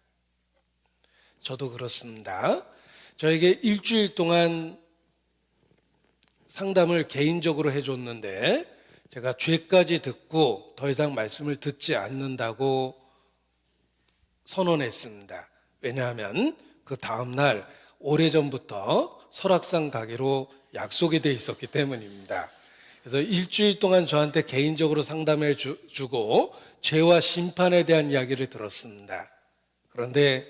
저도 그렇습니다. 저에게 일주일 동안 상담을 개인적으로 해줬는데 제가 죄까지 듣고 더 이상 말씀을 듣지 않는다고 선언했습니다. 왜냐하면 그 다음날 오래전부터 설악산 가기로 약속이 돼 있었기 때문입니다. 그래서 일주일 동안 저한테 개인적으로 상담해 주고 죄와 심판에 대한 이야기를 들었습니다. 그런데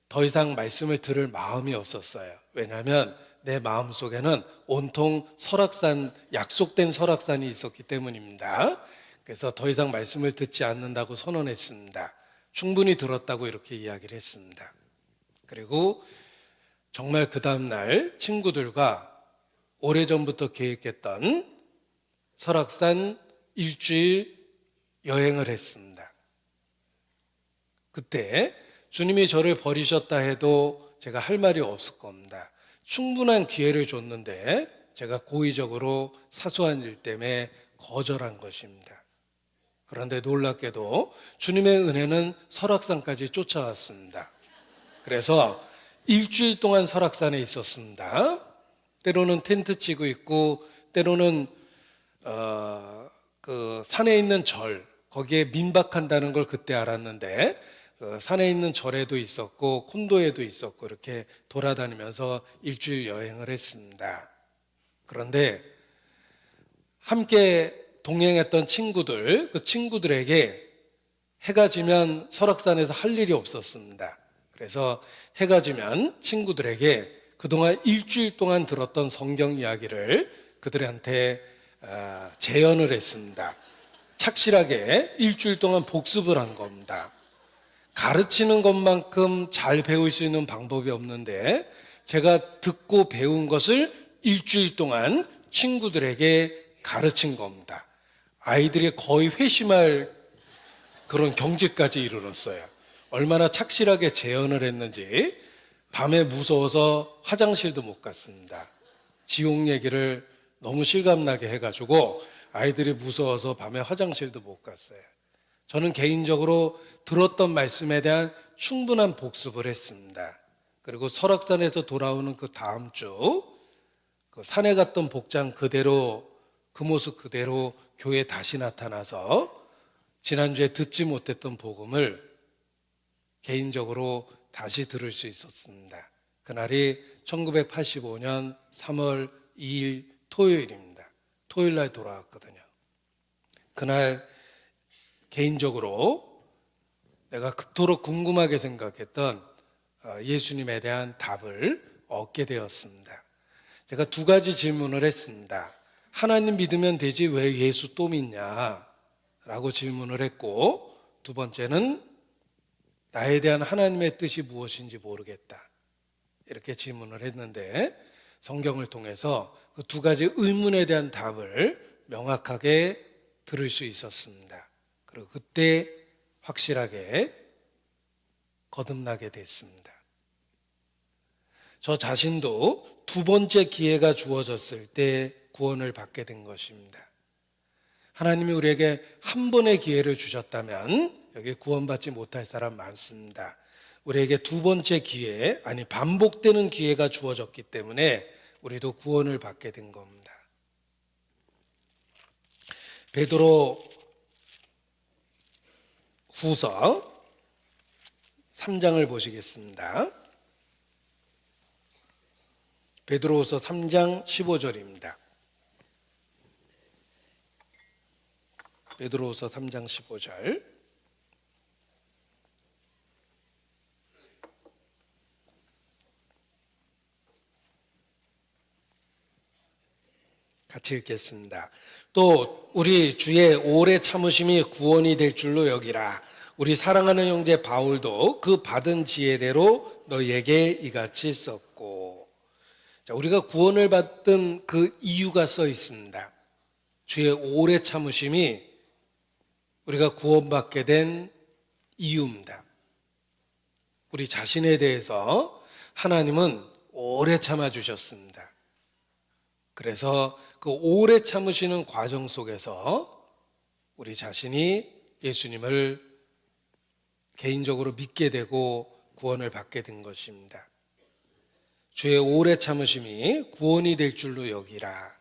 더 이상 말씀을 들을 마음이 없었어요. 왜냐하면 내 마음속에는 온통 설악산, 약속된 설악산이 있었기 때문입니다. 그래서 더 이상 말씀을 듣지 않는다고 선언했습니다. 충분히 들었다고 이렇게 이야기를 했습니다. 그리고 정말 그 다음날 친구들과 오래전부터 계획했던 설악산 일주일 여행을 했습니다. 그때 주님이 저를 버리셨다 해도 제가 할 말이 없을 겁니다. 충분한 기회를 줬는데 제가 고의적으로 사소한 일 때문에 거절한 것입니다. 그런데 놀랍게도 주님의 은혜는 설악산까지 쫓아왔습니다. 그래서 일주일 동안 설악산에 있었습니다. 때로는 텐트 치고 있고 때로는 그 산에 있는 절, 거기에 민박한다는 걸 그때 알았는데 그 산에 있는 절에도 있었고 콘도에도 있었고 이렇게 돌아다니면서 일주일 여행을 했습니다. 그런데 함께 동행했던 친구들, 그 친구들에게 해가 지면 설악산에서 할 일이 없었습니다. 그래서 해가 지면 친구들에게 그동안 일주일 동안 들었던 성경 이야기를 그들한테 재연을 했습니다. 착실하게 일주일 동안 복습을 한 겁니다. 가르치는 것만큼 잘 배울 수 있는 방법이 없는데 제가 듣고 배운 것을 일주일 동안 친구들에게 가르친 겁니다. 아이들이 거의 회심할 그런 경지까지 이르렀어요. 얼마나 착실하게 재연을 했는지 밤에 무서워서 화장실도 못 갔습니다. 지옥 얘기를 너무 실감나게 해가지고 아이들이 무서워서 밤에 화장실도 못 갔어요. 저는 개인적으로 들었던 말씀에 대한 충분한 복습을 했습니다. 그리고 설악산에서 돌아오는 그 다음 주 그 산에 갔던 복장 그대로, 그 모습 그대로 교회에 다시 나타나서 지난주에 듣지 못했던 복음을 개인적으로 다시 들을 수 있었습니다. 그날이 1985년 3월 2일 토요일입니다. 토요일 날 돌아왔거든요. 그날 개인적으로 내가 그토록 궁금하게 생각했던 예수님에 대한 답을 얻게 되었습니다. 제가 두 가지 질문을 했습니다. 하나님 믿으면 되지 왜 예수 또 믿냐? 라고 질문을 했고, 두 번째는 나에 대한 하나님의 뜻이 무엇인지 모르겠다. 이렇게 질문을 했는데 성경을 통해서 그 두 가지 의문에 대한 답을 명확하게 들을 수 있었습니다. 그리고 그때 확실하게 거듭나게 됐습니다. 저 자신도 두 번째 기회가 주어졌을 때 구원을 받게 된 것입니다. 하나님이 우리에게 한 번의 기회를 주셨다면 여기 구원받지 못할 사람 많습니다. 우리에게 두 번째 기회, 아니 반복되는 기회가 주어졌기 때문에 우리도 구원을 받게 된 겁니다. 베드로 후서 3장을 보시겠습니다. 베드로후서 3장 15절입니다. 베드로후서 3장 15절. 같이 읽겠습니다. 또 우리 주의 오래 참으심이 구원이 될 줄로 여기라. 우리 사랑하는 형제 바울도 그 받은 지혜대로 너희에게 이같이 썼고. 자, 우리가 구원을 받은 그 이유가 써 있습니다. 주의 오래 참으심이 우리가 구원받게 된 이유입니다. 우리 자신에 대해서 하나님은 오래 참아주셨습니다. 그래서 그 오래 참으시는 과정 속에서 우리 자신이 예수님을 개인적으로 믿게 되고 구원을 받게 된 것입니다. 주의 오래 참으심이 구원이 될 줄로 여기라.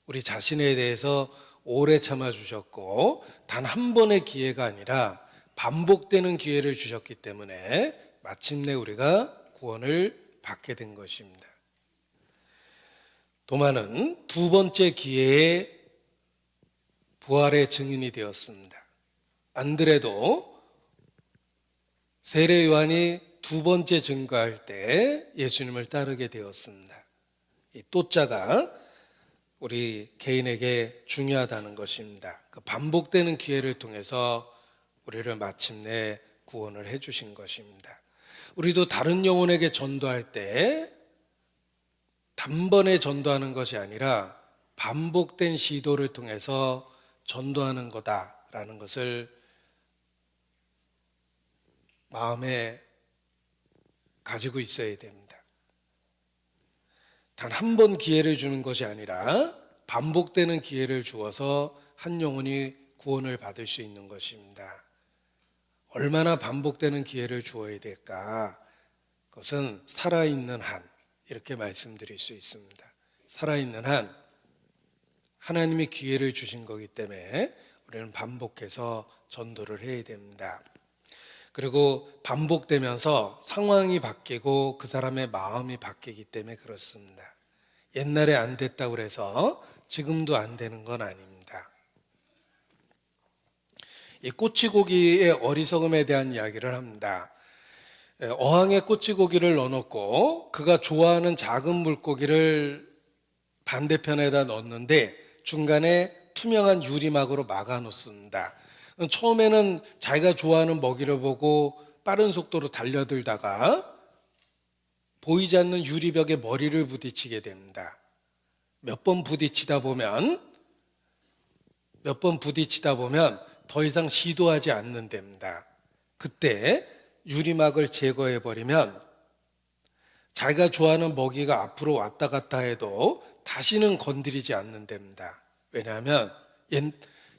우리 자신에 대해서 오래 참아주셨고 단 한 번의 기회가 아니라 반복되는 기회를 주셨기 때문에 마침내 우리가 구원을 받게 된 것입니다. 도마는 두 번째 기회에 부활의 증인이 되었습니다. 안드레도 세례 요한이 두 번째 증거할 때 예수님을 따르게 되었습니다. 이 또자가 우리 개인에게 중요하다는 것입니다. 그 반복되는 기회를 통해서 우리를 마침내 구원을 해주신 것입니다. 우리도 다른 영혼에게 전도할 때 단번에 전도하는 것이 아니라 반복된 시도를 통해서 전도하는 거다라는 것을 마음에 가지고 있어야 됩니다. 단 한 번 기회를 주는 것이 아니라 반복되는 기회를 주어서 한 영혼이 구원을 받을 수 있는 것입니다. 얼마나 반복되는 기회를 주어야 될까? 그것은 살아있는 한, 이렇게 말씀드릴 수 있습니다. 살아있는 한, 하나님이 기회를 주신 거기 때문에 우리는 반복해서 전도를 해야 됩니다. 그리고 반복되면서 상황이 바뀌고 그 사람의 마음이 바뀌기 때문에 그렇습니다. 옛날에 안 됐다고 해서 지금도 안 되는 건 아닙니다. 이 꼬치고기의 어리석음에 대한 이야기를 합니다. 어항에 꼬치고기를 넣어놓고 그가 좋아하는 작은 물고기를 반대편에다 넣었는데 중간에 투명한 유리막으로 막아 놓습니다. 처음에는 자기가 좋아하는 먹이를 보고 빠른 속도로 달려들다가 보이지 않는 유리벽에 머리를 부딪히게 됩니다. 몇 번 부딪히다 보면 더 이상 시도하지 않는 됩니다. 그때 유리막을 제거해버리면 자기가 좋아하는 먹이가 앞으로 왔다 갔다 해도 다시는 건드리지 않는 됩니다. 왜냐하면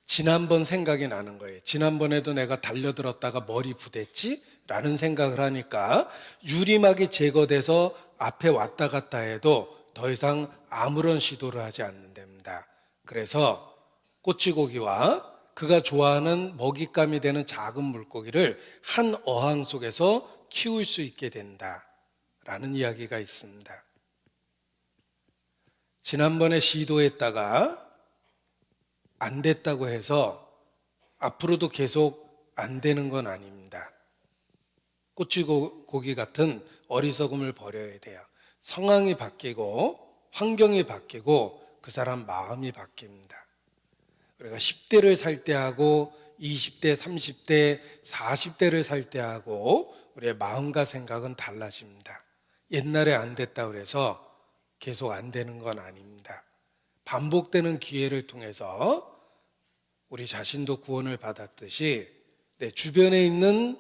지난번 생각이 나는 거예요. 지난번에도 내가 달려들었다가 머리 부댔지? 라는 생각을 하니까 유리막이 제거돼서 앞에 왔다 갔다 해도 더 이상 아무런 시도를 하지 않는 됩니다. 그래서 꼬치고기와 그가 좋아하는 먹잇감이 되는 작은 물고기를 한 어항 속에서 키울 수 있게 된다라는 이야기가 있습니다. 지난번에 시도했다가 안 됐다고 해서 앞으로도 계속 안 되는 건 아닙니다. 꼬치고기 같은 어리석음을 버려야 돼요. 상황이 바뀌고 환경이 바뀌고 그 사람 마음이 바뀝니다. 우리가 10대를 살 때하고 20대, 30대, 40대를 살 때하고 우리의 마음과 생각은 달라집니다. 옛날에 안 됐다고 해서 계속 안 되는 건 아닙니다. 반복되는 기회를 통해서 우리 자신도 구원을 받았듯이 내 주변에 있는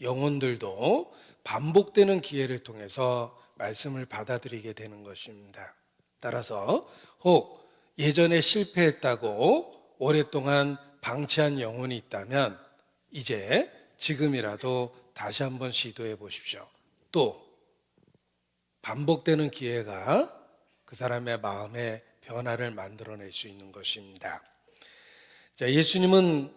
영혼들도 반복되는 기회를 통해서 말씀을 받아들이게 되는 것입니다. 따라서 혹 예전에 실패했다고 오랫동안 방치한 영혼이 있다면 이제 지금이라도 다시 한번 시도해 보십시오. 또 반복되는 기회가 그 사람의 마음에 변화를 만들어낼 수 있는 것입니다. 자, 예수님은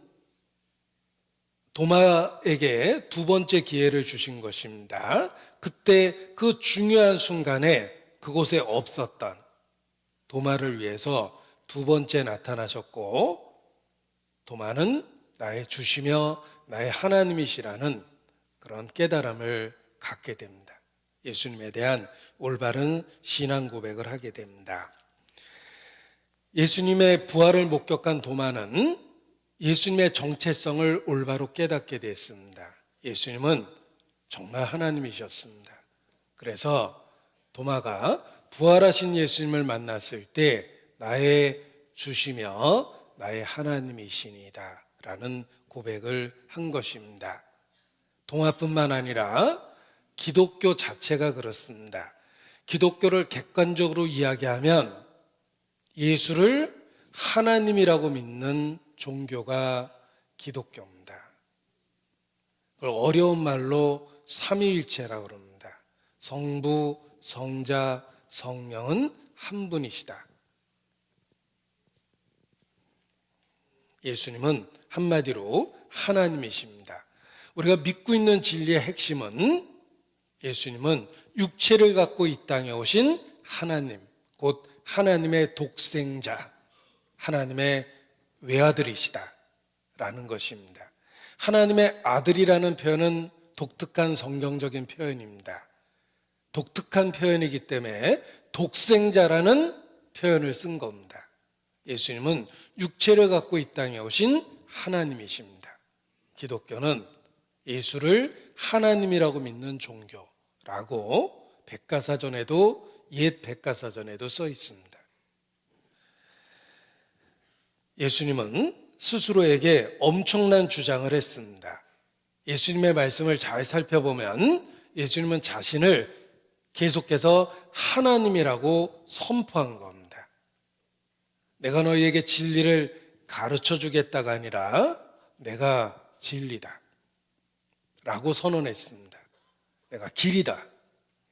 도마에게 두 번째 기회를 주신 것입니다. 그때 그 중요한 순간에 그곳에 없었던 도마를 위해서 두 번째 나타나셨고, 도마는 나의 주시며 나의 하나님이시라는 그런 깨달음을 갖게 됩니다. 예수님에 대한 올바른 신앙 고백을 하게 됩니다. 예수님의 부활을 목격한 도마는 예수님의 정체성을 올바로 깨닫게 됐습니다. 예수님은 정말 하나님이셨습니다. 그래서 도마가 부활하신 예수님을 만났을 때 나의 주시며 나의 하나님이시니다 라는 고백을 한 것입니다. 도마뿐만 아니라 기독교 자체가 그렇습니다. 기독교를 객관적으로 이야기하면 예수를 하나님이라고 믿는 종교가 기독교입니다. 그걸 어려운 말로 삼위일체라고 그럽니다. 성부, 성자, 성령은 한 분이시다. 예수님은 한마디로 하나님이십니다. 우리가 믿고 있는 진리의 핵심은 예수님은 육체를 갖고 이 땅에 오신 하나님, 곧 하나님의 독생자, 하나님의 외아들이시다라는 것입니다. 하나님의 아들이라는 표현은 독특한 성경적인 표현입니다. 독특한 표현이기 때문에 독생자라는 표현을 쓴 겁니다. 예수님은 육체를 갖고 이 땅에 오신 하나님이십니다. 기독교는 예수를 하나님이라고 믿는 종교라고 백과사전에도 옛 백과사전에도 써 있습니다. 예수님은 스스로에게 엄청난 주장을 했습니다. 예수님의 말씀을 잘 살펴보면 예수님은 자신을 계속해서 하나님이라고 선포한 겁니다. 내가 너희에게 진리를 가르쳐 주겠다가 아니라 내가 진리다 라고 선언했습니다. 내가 길이다.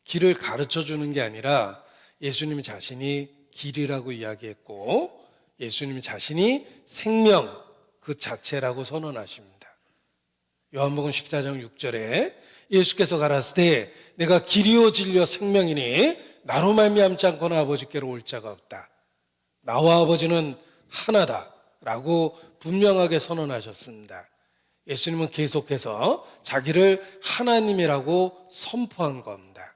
길을 가르쳐 주는 게 아니라 예수님 자신이 길이라고 이야기했고 예수님 자신이 생명 그 자체라고 선언하십니다. 요한복음 14장 6절에 예수께서 가라사대 내가 길이요 진리요 생명이니 나로 말미암지 않고는 아버지께로 올 자가 없다. 나와 아버지는 하나다 라고 분명하게 선언하셨습니다. 예수님은 계속해서 자기를 하나님이라고 선포한 겁니다.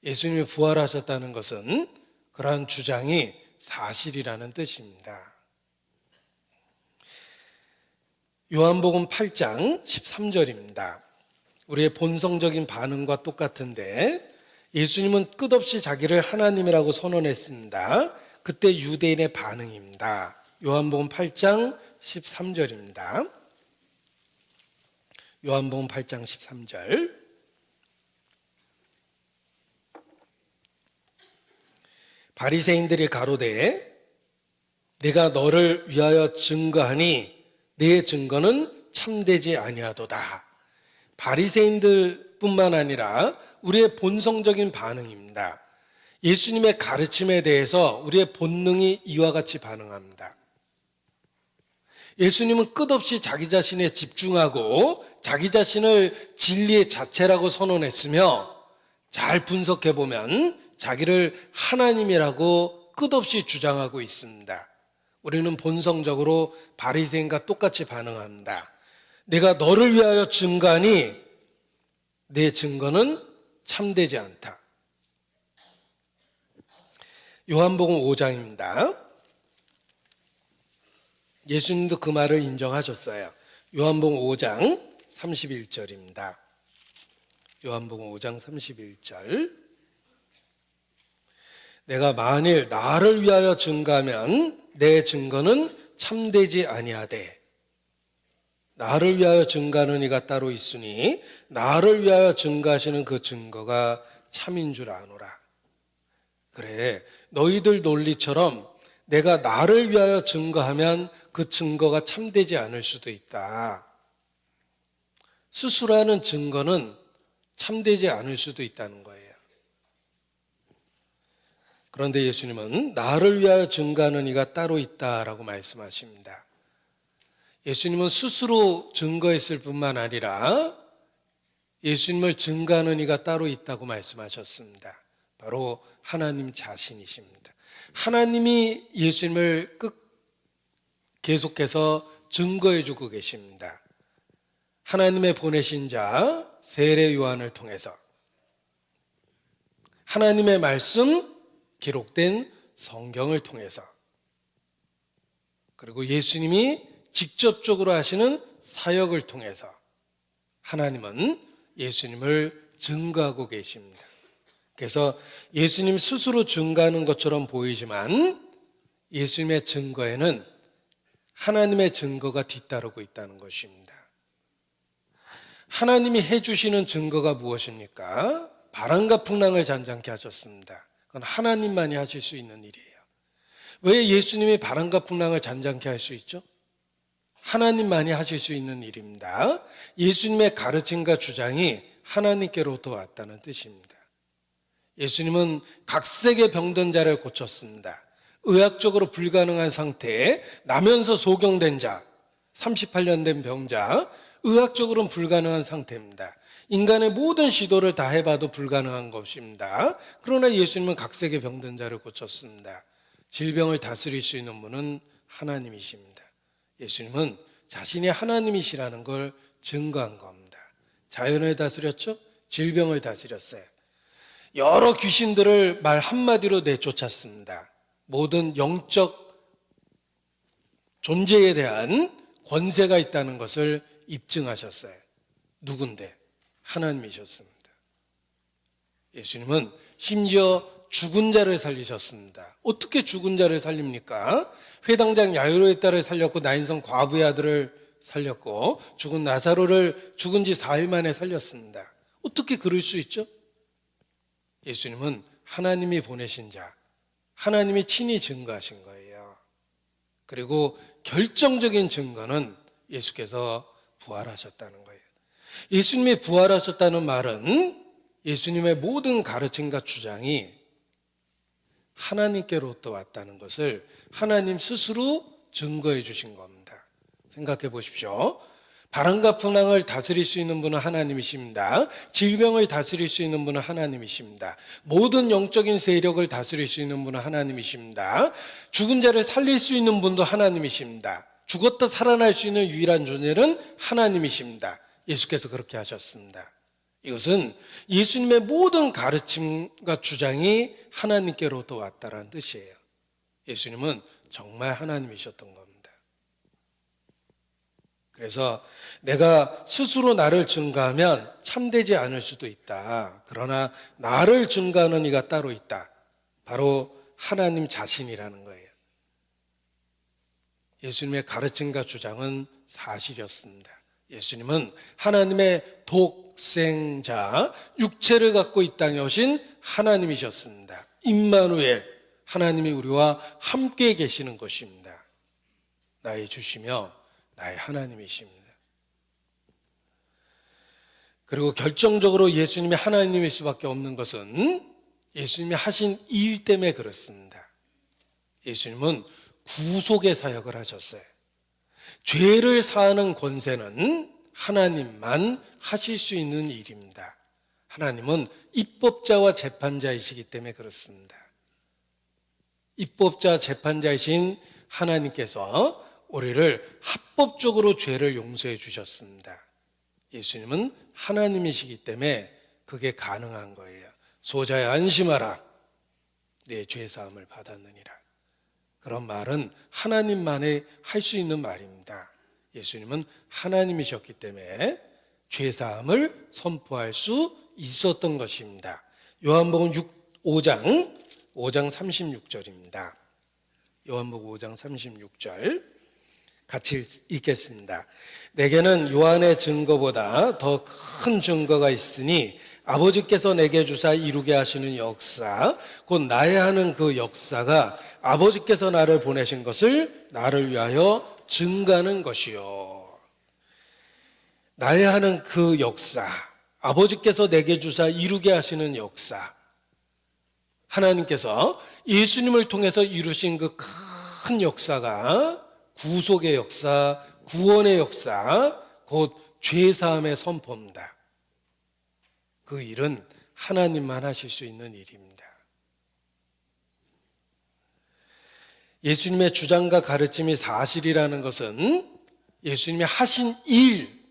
예수님이 부활하셨다는 것은 그러한 주장이 사실이라는 뜻입니다. 요한복음 8장 13절입니다. 우리의 본성적인 반응과 똑같은데 예수님은 끝없이 자기를 하나님이라고 선언했습니다. 그때 유대인의 반응입니다. 요한복음 8장 13절입니다. 요한복음 8장 13절 바리새인들이 가로되 내가 너를 위하여 증거하니 내 증거는 참되지 아니하도다. 바리새인들뿐만 아니라 우리의 본성적인 반응입니다. 예수님의 가르침에 대해서 우리의 본능이 이와 같이 반응합니다. 예수님은 끝없이 자기 자신에 집중하고 자기 자신을 진리의 자체라고 선언했으며 잘 분석해 보면 자기를 하나님이라고 끝없이 주장하고 있습니다. 우리는 본성적으로 바리새인과 똑같이 반응합니다. 내가 너를 위하여 증거하니 내 증거는 참되지 않다. 요한복음 5장입니다. 예수님도 그 말을 인정하셨어요. 요한복음 5장 31절입니다. 요한복음 5장 31절 내가 만일 나를 위하여 증거하면 내 증거는 참되지 아니하되 나를 위하여 증거하는 이가 따로 있으니 나를 위하여 증거하시는 그 증거가 참인 줄 아노라. 그래, 너희들 논리처럼 내가 나를 위하여 증거하면 그 증거가 참되지 않을 수도 있다. 스스로 하는 증거는 참되지 않을 수도 있다는 거예요. 그런데 예수님은 나를 위하여 증거하는 이가 따로 있다라고 말씀하십니다. 예수님은 스스로 증거했을 뿐만 아니라 예수님을 증거하는 이가 따로 있다고 말씀하셨습니다. 바로 하나님 자신이십니다. 하나님이 예수님을 계속해서 증거해주고 계십니다. 하나님의 보내신 자 세례 요한을 통해서 하나님의 말씀 기록된 성경을 통해서 그리고 예수님이 직접적으로 하시는 사역을 통해서 하나님은 예수님을 증거하고 계십니다. 그래서 예수님 스스로 증거하는 것처럼 보이지만 예수님의 증거에는 하나님의 증거가 뒤따르고 있다는 것입니다. 하나님이 해주시는 증거가 무엇입니까? 바람과 풍랑을 잔잔케 하셨습니다. 그건 하나님만이 하실 수 있는 일이에요. 왜 예수님이 바람과 풍랑을 잔잔케 할 수 있죠? 하나님만이 하실 수 있는 일입니다. 예수님의 가르침과 주장이 하나님께로부터 왔다는 뜻입니다. 예수님은 각색의 병든 자를 고쳤습니다. 의학적으로 불가능한 상태에 나면서 소경된 자, 38년 된 병자, 의학적으로는 불가능한 상태입니다. 인간의 모든 시도를 다 해봐도 불가능한 것입니다. 그러나 예수님은 각색의 병든 자를 고쳤습니다. 질병을 다스릴 수 있는 분은 하나님이십니다. 예수님은 자신이 하나님이시라는 걸 증거한 겁니다. 자연을 다스렸죠? 질병을 다스렸어요. 여러 귀신들을 말 한마디로 내쫓았습니다. 모든 영적 존재에 대한 권세가 있다는 것을 입증하셨어요. 누군데? 하나님이셨습니다. 예수님은 심지어 죽은 자를 살리셨습니다. 어떻게 죽은 자를 살립니까? 회당장 야이로의 딸을 살렸고 나인성 과부의 아들을 살렸고 죽은 나사로를 죽은 지 4일 만에 살렸습니다. 어떻게 그럴 수 있죠? 예수님은 하나님이 보내신 자, 하나님이 친히 증거하신 거예요. 그리고 결정적인 증거는 예수께서 부활하셨다는 거예요. 예수님이 부활하셨다는 말은 예수님의 모든 가르침과 주장이 하나님께로부터 왔다는 것을 하나님 스스로 증거해 주신 겁니다. 생각해 보십시오. 바람과 풍랑을 다스릴 수 있는 분은 하나님이십니다. 질병을 다스릴 수 있는 분은 하나님이십니다. 모든 영적인 세력을 다스릴 수 있는 분은 하나님이십니다. 죽은 자를 살릴 수 있는 분도 하나님이십니다. 죽었다 살아날 수 있는 유일한 존재는 하나님이십니다. 예수께서 그렇게 하셨습니다. 이것은 예수님의 모든 가르침과 주장이 하나님께로부터 왔다는 뜻이에요. 예수님은 정말 하나님이셨던 겁니다. 그래서 내가 스스로 나를 증거하면 참되지 않을 수도 있다. 그러나 나를 증거하는 이가 따로 있다. 바로 하나님 자신이라는 거예요. 예수님의 가르침과 주장은 사실이었습니다. 예수님은 하나님의 독생자, 육체를 갖고 이 땅에 오신 하나님이셨습니다. 임마누엘, 하나님이 우리와 함께 계시는 것입니다. 나의 주시며 나의 하나님이십니다. 그리고 결정적으로 예수님이 하나님일 수밖에 없는 것은 예수님이 하신 일 때문에 그렇습니다. 예수님은 구속의 사역을 하셨어요. 죄를 사하는 권세는 하나님만 하실 수 있는 일입니다. 하나님은 입법자와 재판자이시기 때문에 그렇습니다. 입법자 재판자이신 하나님께서 우리를 합법적으로 죄를 용서해 주셨습니다. 예수님은 하나님이시기 때문에 그게 가능한 거예요. 소자야 안심하라, 내 죄사함을 받았느니라. 그런 말은 하나님만이 할 수 있는 말입니다. 예수님은 하나님이셨기 때문에 죄사함을 선포할 수 있었던 것입니다. 요한복음 5장 36절입니다. 요한복음 5장 36절 같이 읽겠습니다. 내게는 요한의 증거보다 더 큰 증거가 있으니 아버지께서 내게 주사 이루게 하시는 역사, 곧 나의 하는 그 역사가 아버지께서 나를 보내신 것을 나를 위하여 증거하는 것이요. 나의 하는 그 역사, 아버지께서 내게 주사 이루게 하시는 역사, 하나님께서 예수님을 통해서 이루신 그 큰 역사가 구속의 역사, 구원의 역사, 곧 죄사함의 선포입니다. 그 일은 하나님만 하실 수 있는 일입니다. 예수님의 주장과 가르침이 사실이라는 것은 예수님이 하신 일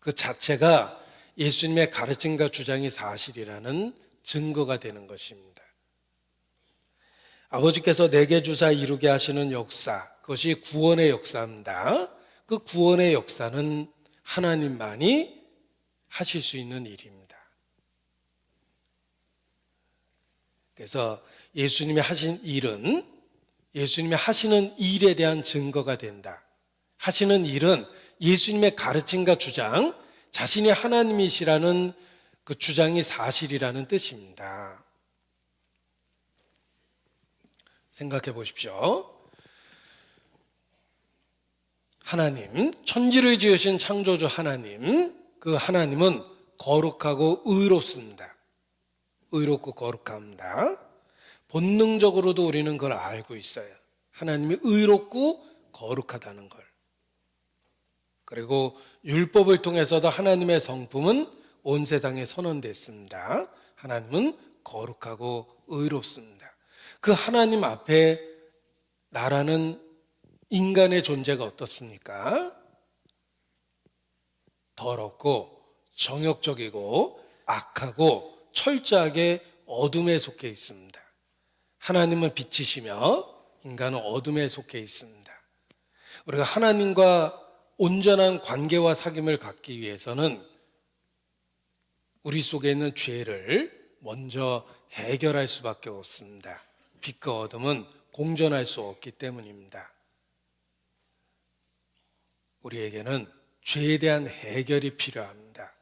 그 자체가 예수님의 가르침과 주장이 사실이라는 증거가 되는 것입니다. 아버지께서 내게 주사 이루게 하시는 역사, 그것이 구원의 역사입니다. 그 구원의 역사는 하나님만이 하실 수 있는 일입니다. 그래서 예수님이 하신 일은 예수님이 하시는 일에 대한 증거가 된다. 하시는 일은 예수님의 가르침과 주장, 자신이 하나님이시라는 그 주장이 사실이라는 뜻입니다. 생각해 보십시오. 하나님, 천지를 지으신 창조주 하나님, 그 하나님은 거룩하고 의롭습니다. 의롭고 거룩합니다. 본능적으로도 우리는 그걸 알고 있어요. 하나님이 의롭고 거룩하다는 걸. 그리고 율법을 통해서도 하나님의 성품은 온 세상에 선언됐습니다. 하나님은 거룩하고 의롭습니다. 그 하나님 앞에 나라는 인간의 존재가 어떻습니까? 더럽고 정욕적이고 악하고 철저하게 어둠에 속해 있습니다. 하나님은 빛이시며 인간은 어둠에 속해 있습니다. 우리가 하나님과 온전한 관계와 사귐을 갖기 위해서는 우리 속에 있는 죄를 먼저 해결할 수밖에 없습니다. 빛과 어둠은 공존할 수 없기 때문입니다. 우리에게는 죄에 대한 해결이 필요합니다.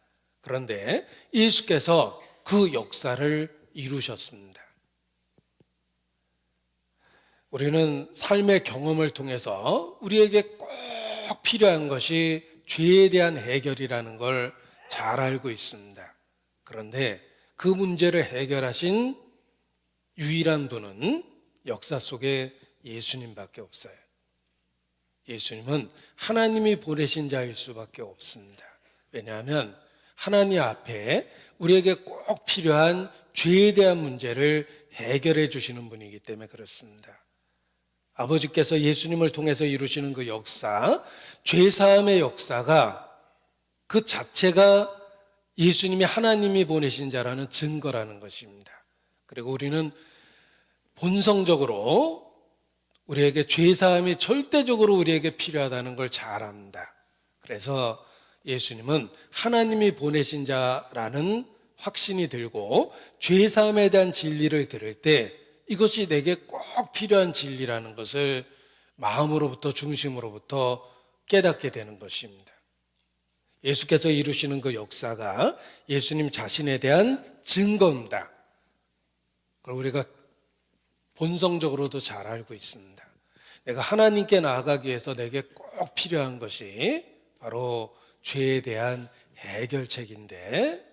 그런데 예수께서 그 역사를 이루셨습니다. 우리는 삶의 경험을 통해서 우리에게 꼭 필요한 것이 죄에 대한 해결이라는 걸 잘 알고 있습니다. 그런데 그 문제를 해결하신 유일한 분은 역사 속에 예수님밖에 없어요. 예수님은 하나님이 보내신 자일 수밖에 없습니다. 왜냐하면 하나님 앞에 우리에게 꼭 필요한 죄에 대한 문제를 해결해 주시는 분이기 때문에 그렇습니다. 아버지께서 예수님을 통해서 이루시는 그 역사, 죄사함의 역사가 그 자체가 예수님이 하나님이 보내신 자라는 증거라는 것입니다. 그리고 우리는 본성적으로 우리에게 죄사함이 절대적으로 우리에게 필요하다는 걸 잘 압니다. 그래서 예수님은 하나님이 보내신 자라는 확신이 들고 죄사함에 대한 진리를 들을 때 이것이 내게 꼭 필요한 진리라는 것을 마음으로부터 중심으로부터 깨닫게 되는 것입니다. 예수께서 이루시는 그 역사가 예수님 자신에 대한 증거입니다. 그걸 우리가 본성적으로도 잘 알고 있습니다. 내가 하나님께 나아가기 위해서 내게 꼭 필요한 것이 바로 죄에 대한 해결책인데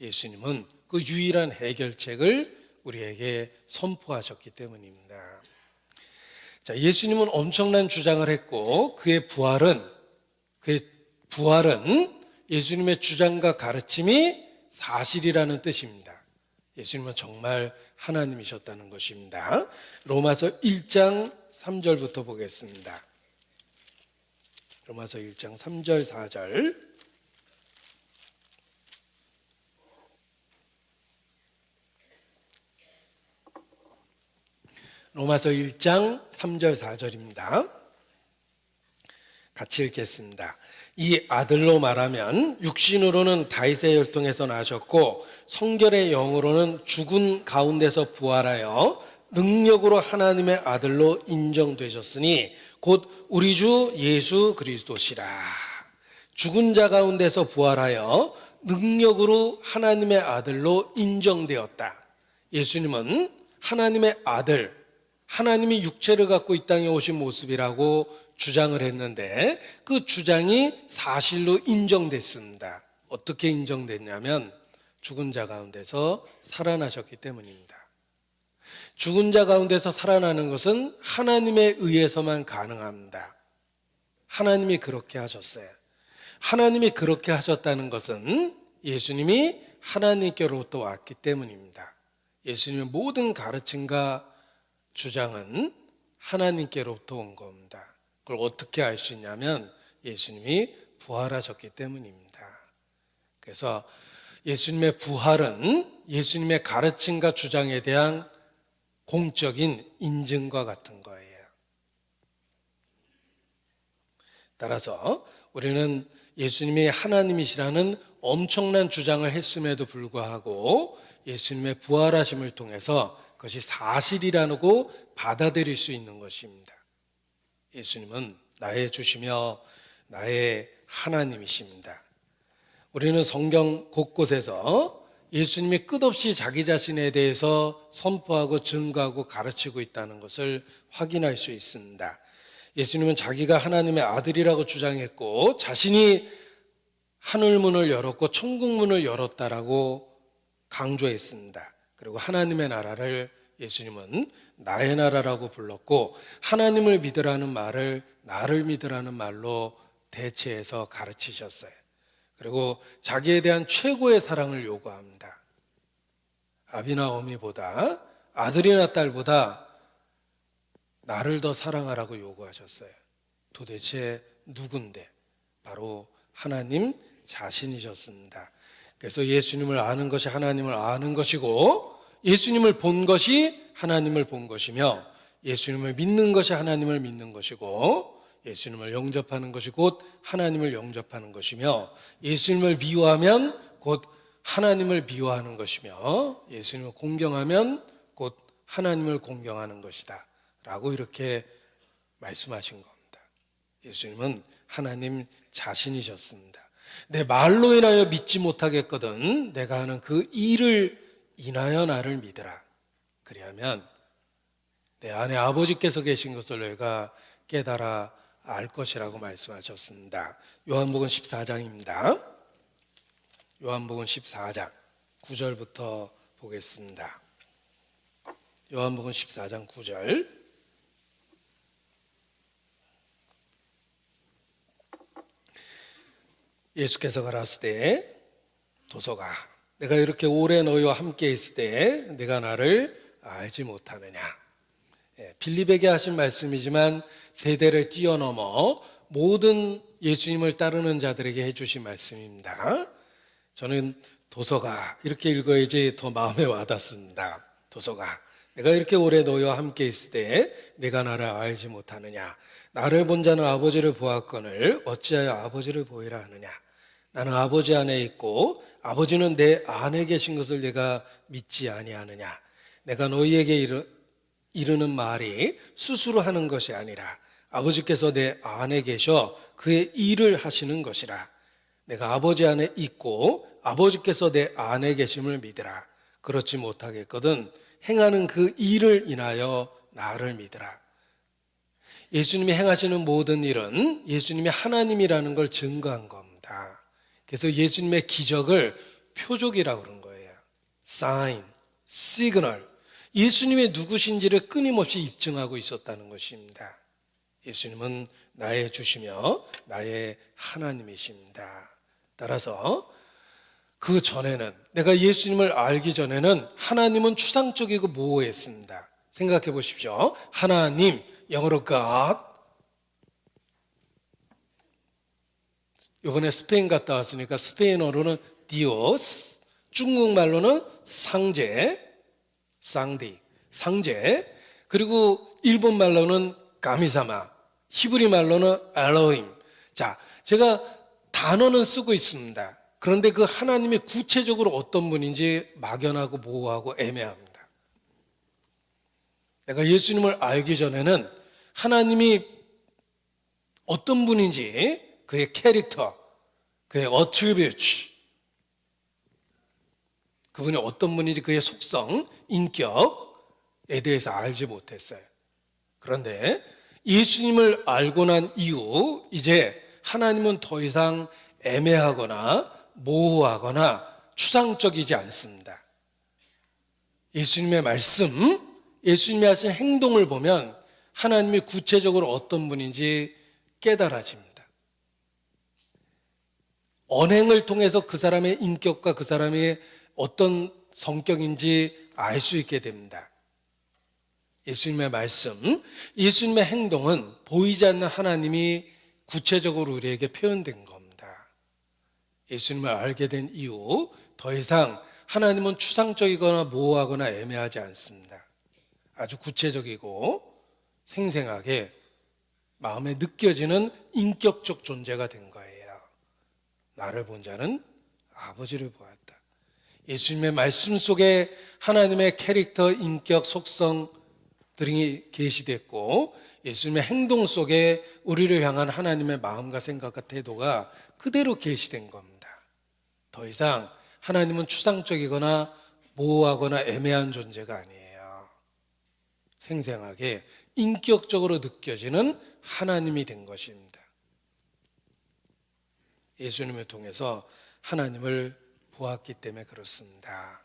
예수님은 그 유일한 해결책을 우리에게 선포하셨기 때문입니다. 자, 예수님은 엄청난 주장을 했고 그의 부활은 예수님의 주장과 가르침이 사실이라는 뜻입니다. 예수님은 정말 하나님이셨다는 것입니다. 로마서 1장 3절부터 보겠습니다. 로마서 1장 3절 4절. 로마서 1장 3절 4절입니다. 같이 읽겠습니다. 이 아들로 말하면 육신으로는 다윗의 혈통에서 나셨고 성결의 영으로는 죽은 가운데서 부활하여 능력으로 하나님의 아들로 인정되셨으니 곧 우리 주 예수 그리스도시라. 죽은 자 가운데서 부활하여 능력으로 하나님의 아들로 인정되었다. 예수님은 하나님의 아들, 하나님이 육체를 갖고 이 땅에 오신 모습이라고 주장을 했는데 그 주장이 사실로 인정됐습니다. 어떻게 인정됐냐면 죽은 자 가운데서 살아나셨기 때문입니다. 죽은 자 가운데서 살아나는 것은 하나님에 의해서만 가능합니다. 하나님이 그렇게 하셨어요. 하나님이 그렇게 하셨다는 것은 예수님이 하나님께로부터 왔기 때문입니다. 예수님의 모든 가르침과 주장은 하나님께로부터 온 겁니다. 그걸 어떻게 알 수 있냐면 예수님이 부활하셨기 때문입니다. 그래서 예수님의 부활은 예수님의 가르침과 주장에 대한 공적인 인증과 같은 거예요. 따라서 우리는 예수님이 하나님이시라는 엄청난 주장을 했음에도 불구하고 예수님의 부활하심을 통해서 그것이 사실이라고 받아들일 수 있는 것입니다. 예수님은 나의 주시며 나의 하나님이십니다. 우리는 성경 곳곳에서 예수님이 끝없이 자기 자신에 대해서 선포하고 증거하고 가르치고 있다는 것을 확인할 수 있습니다. 예수님은 자기가 하나님의 아들이라고 주장했고 자신이 하늘문을 열었고 천국문을 열었다라고 강조했습니다. 그리고 하나님의 나라를 예수님은 나의 나라라고 불렀고, 하나님을 믿으라는 말을 나를 믿으라는 말로 대체해서 가르치셨어요. 그리고 자기에 대한 최고의 사랑을 요구합니다. 아비나 어미보다, 아들이나 딸보다 나를 더 사랑하라고 요구하셨어요. 도대체 누군데? 바로 하나님 자신이셨습니다. 그래서 예수님을 아는 것이 하나님을 아는 것이고, 예수님을 본 것이 하나님을 본 것이며, 예수님을 믿는 것이 하나님을 믿는 것이고, 예수님을 영접하는 것이 곧 하나님을 영접하는 것이며, 예수님을 미워하면 곧 하나님을 미워하는 것이며, 예수님을 공경하면 곧 하나님을 공경하는 것이다 라고 이렇게 말씀하신 겁니다. 예수님은 하나님 자신이셨습니다. 내 말로 인하여 믿지 못하겠거든 내가 하는 그 일을 인하여 나를 믿으라. 그리하면 내 안에 아버지께서 계신 것을 내가 깨달아 알 것이라고 말씀하셨습니다. 요한복음 14장입니다. 요한복음 14장 9절부터 보겠습니다. 요한복음 14장 9절. 예수께서 가라사대 때 도서가 내가 이렇게 오래 너희와 함께 있을 때 내가 나를 알지 못하느냐. 빌립에게 하신 말씀이지만 세대를 뛰어넘어 모든 예수님을 따르는 자들에게 해주신 말씀입니다. 저는 도서가 이렇게 읽어야지 더 마음에 와닿습니다. 도서가 내가 이렇게 오래 너희와 함께 있을 때 내가 나를 알지 못하느냐. 나를 본 자는 아버지를 보았거늘 어찌하여 아버지를 보이라 하느냐. 나는 아버지 안에 있고 아버지는 내 안에 계신 것을 내가 믿지 아니하느냐. 내가 너희에게 이르는 말이 스스로 하는 것이 아니라 아버지께서 내 안에 계셔 그의 일을 하시는 것이라. 내가 아버지 안에 있고 아버지께서 내 안에 계심을 믿으라. 그렇지 못하겠거든 행하는 그 일을 인하여 나를 믿으라. 예수님이 행하시는 모든 일은 예수님이 하나님이라는 걸 증거한 겁니다. 그래서 예수님의 기적을 표적이라고 그런 거예요. 사인, 시그널. 예수님의 누구신지를 끊임없이 입증하고 있었다는 것입니다. 예수님은 나의 주시며 나의 하나님이십니다. 따라서 그 전에는 내가 예수님을 알기 전에는 하나님은 추상적이고 모호했습니다. 생각해 보십시오. 하나님, 영어로 God. 이번에 스페인 갔다 왔으니까 스페인어로는 Dios, 중국말로는 상제, 상디, 상제, 그리고 일본말로는 가미사마, 히브리 말로는 엘로힘. 자, 제가 단어는 쓰고 있습니다. 그런데 그 하나님이 구체적으로 어떤 분인지 막연하고 모호하고 애매합니다. 내가 예수님을 알기 전에는 하나님이 어떤 분인지 그의 캐릭터, 그의 어트리뷰트, 그분이 어떤 분인지 그의 속성, 인격에 대해서 알지 못했어요. 그런데 예수님을 알고 난 이후 이제 하나님은 더 이상 애매하거나 모호하거나 추상적이지 않습니다. 예수님의 말씀, 예수님이 하신 행동을 보면 하나님이 구체적으로 어떤 분인지 깨달아집니다. 언행을 통해서 그 사람의 인격과 그 사람의 어떤 성격인지 알 수 있게 됩니다. 예수님의 말씀, 예수님의 행동은 보이지 않는 하나님이 구체적으로 우리에게 표현된 겁니다. 예수님을 알게 된 이후 더 이상 하나님은 추상적이거나 모호하거나 애매하지 않습니다. 아주 구체적이고 생생하게 마음에 느껴지는 인격적 존재가 된 거예요. 나를 본 자는 아버지를 보았다. 예수님의 말씀 속에 하나님의 캐릭터, 인격, 속성들이 계시됐고 예수님의 행동 속에 우리를 향한 하나님의 마음과 생각과 태도가 그대로 계시된 겁니다. 더 이상 하나님은 추상적이거나 모호하거나 애매한 존재가 아니에요. 생생하게 인격적으로 느껴지는 하나님이 된 것입니다. 예수님을 통해서 하나님을 보았기 때문에 그렇습니다.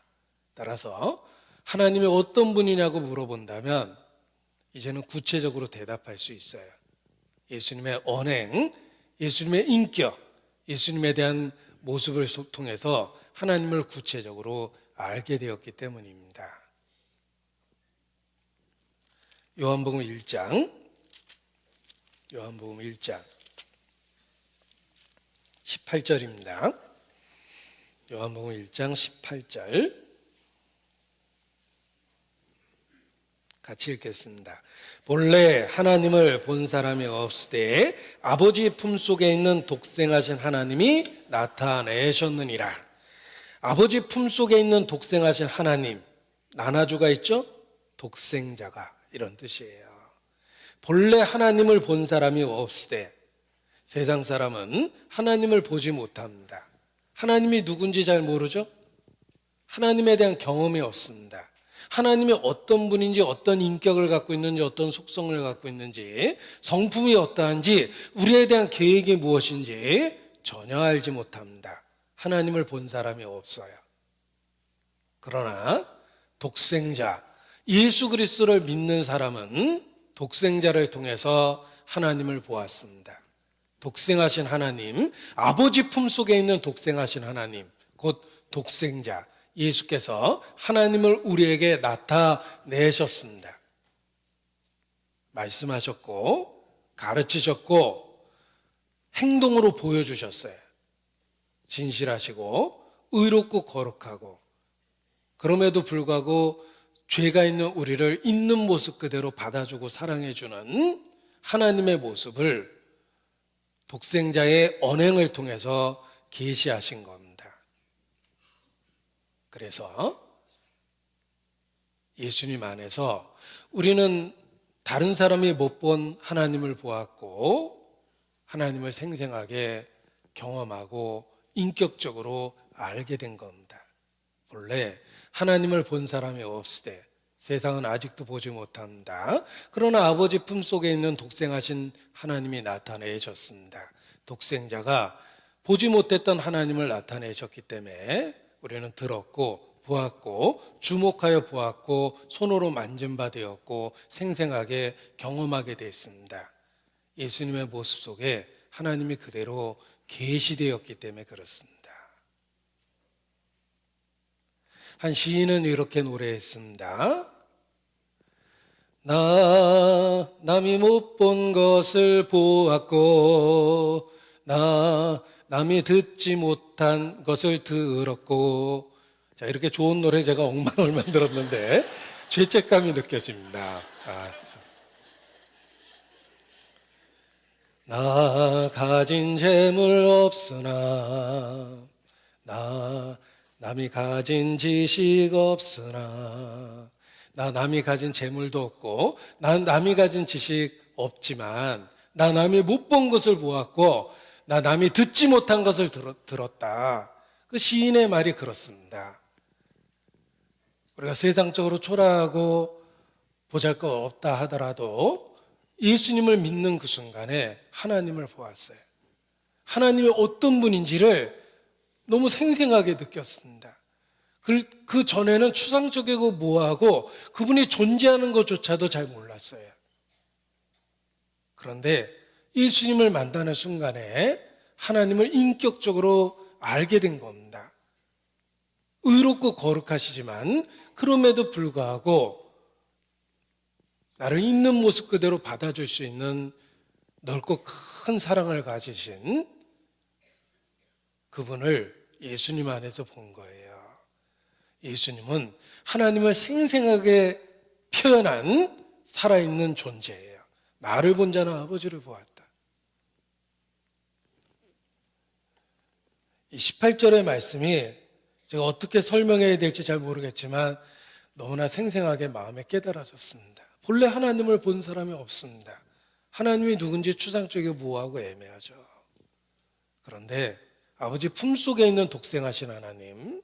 따라서 하나님이 어떤 분이냐고 물어본다면 이제는 구체적으로 대답할 수 있어요. 예수님의 언행, 예수님의 인격, 예수님에 대한 모습을 통해서 하나님을 구체적으로 알게 되었기 때문입니다. 요한복음 1장 18절입니다. 요한복음 1장 18절 같이 읽겠습니다. 본래 하나님을 본 사람이 없으되 아버지 품속에 있는 독생하신 하나님이 나타내셨느니라. 아버지 품속에 있는 독생하신 하나님, 나나주가 있죠? 독생자가, 이런 뜻이에요. 본래 하나님을 본 사람이 없으되, 세상 사람은 하나님을 보지 못합니다. 하나님이 누군지 잘 모르죠? 하나님에 대한 경험이 없습니다. 하나님이 어떤 분인지, 어떤 인격을 갖고 있는지, 어떤 속성을 갖고 있는지, 성품이 어떠한지, 우리에 대한 계획이 무엇인지 전혀 알지 못합니다. 하나님을 본 사람이 없어요. 그러나 독생자, 예수 그리스도를 믿는 사람은 독생자를 통해서 하나님을 보았습니다. 독생하신 하나님, 아버지 품속에 있는 독생하신 하나님, 곧 독생자, 예수께서 하나님을 우리에게 나타내셨습니다. 말씀하셨고 가르치셨고 행동으로 보여주셨어요. 진실하시고 의롭고 거룩하고, 그럼에도 불구하고 죄가 있는 우리를 있는 모습 그대로 받아주고 사랑해주는 하나님의 모습을 독생자의 언행을 통해서 계시하신 겁니다. 그래서 예수님 안에서 우리는 다른 사람이 못 본 하나님을 보았고 하나님을 생생하게 경험하고 인격적으로 알게 된 겁니다. 본래 하나님을 본 사람이 없으되 세상은 아직도 보지 못합니다. 그러나 아버지 품속에 있는 독생하신 하나님이 나타내셨습니다. 독생자가 보지 못했던 하나님을 나타내셨기 때문에 우리는 들었고 보았고 주목하여 보았고 손으로 만진 바 되었고 생생하게 경험하게 되었습니다. 예수님의 모습 속에 하나님이 그대로 계시되었기 때문에 그렇습니다. 한 시인은 이렇게 노래했습니다. 남이 못 본 것을 보았고 남이 듣지 못한 것을 들었고. 자, 이렇게 좋은 노래 제가 억만을 만들었는데 죄책감이 느껴집니다. 나 가진 재물 없으나 남이 가진 지식 없으나, 남이 가진 재물도 없고 남이 가진 지식 없지만 남이 못 본 것을 보았고 남이 듣지 못한 것을 들었다. 그 시인의 말이 그렇습니다. 우리가 세상적으로 초라하고 보잘것 없다 하더라도 예수님을 믿는 그 순간에 하나님을 보았어요. 하나님이 어떤 분인지를 너무 생생하게 느꼈습니다. 그 전에는 추상적이고 모호하고 그분이 존재하는 것조차도 잘 몰랐어요. 그런데 예수님을 만나는 순간에 하나님을 인격적으로 알게 된 겁니다. 의롭고 거룩하시지만 그럼에도 불구하고 나를 있는 모습 그대로 받아줄 수 있는 넓고 큰 사랑을 가지신 그분을 예수님 안에서 본 거예요. 예수님은 하나님을 생생하게 표현한 살아있는 존재예요. 나를 본 자는 아버지를 보았다. 이 18절의 말씀이 제가 어떻게 설명해야 될지 잘 모르겠지만 너무나 생생하게 마음에 깨달아졌습니다. 본래 하나님을 본 사람이 없습니다. 하나님이 누군지 추상적이고 모호하고 애매하죠. 그런데 아버지 품속에 있는 독생하신 하나님,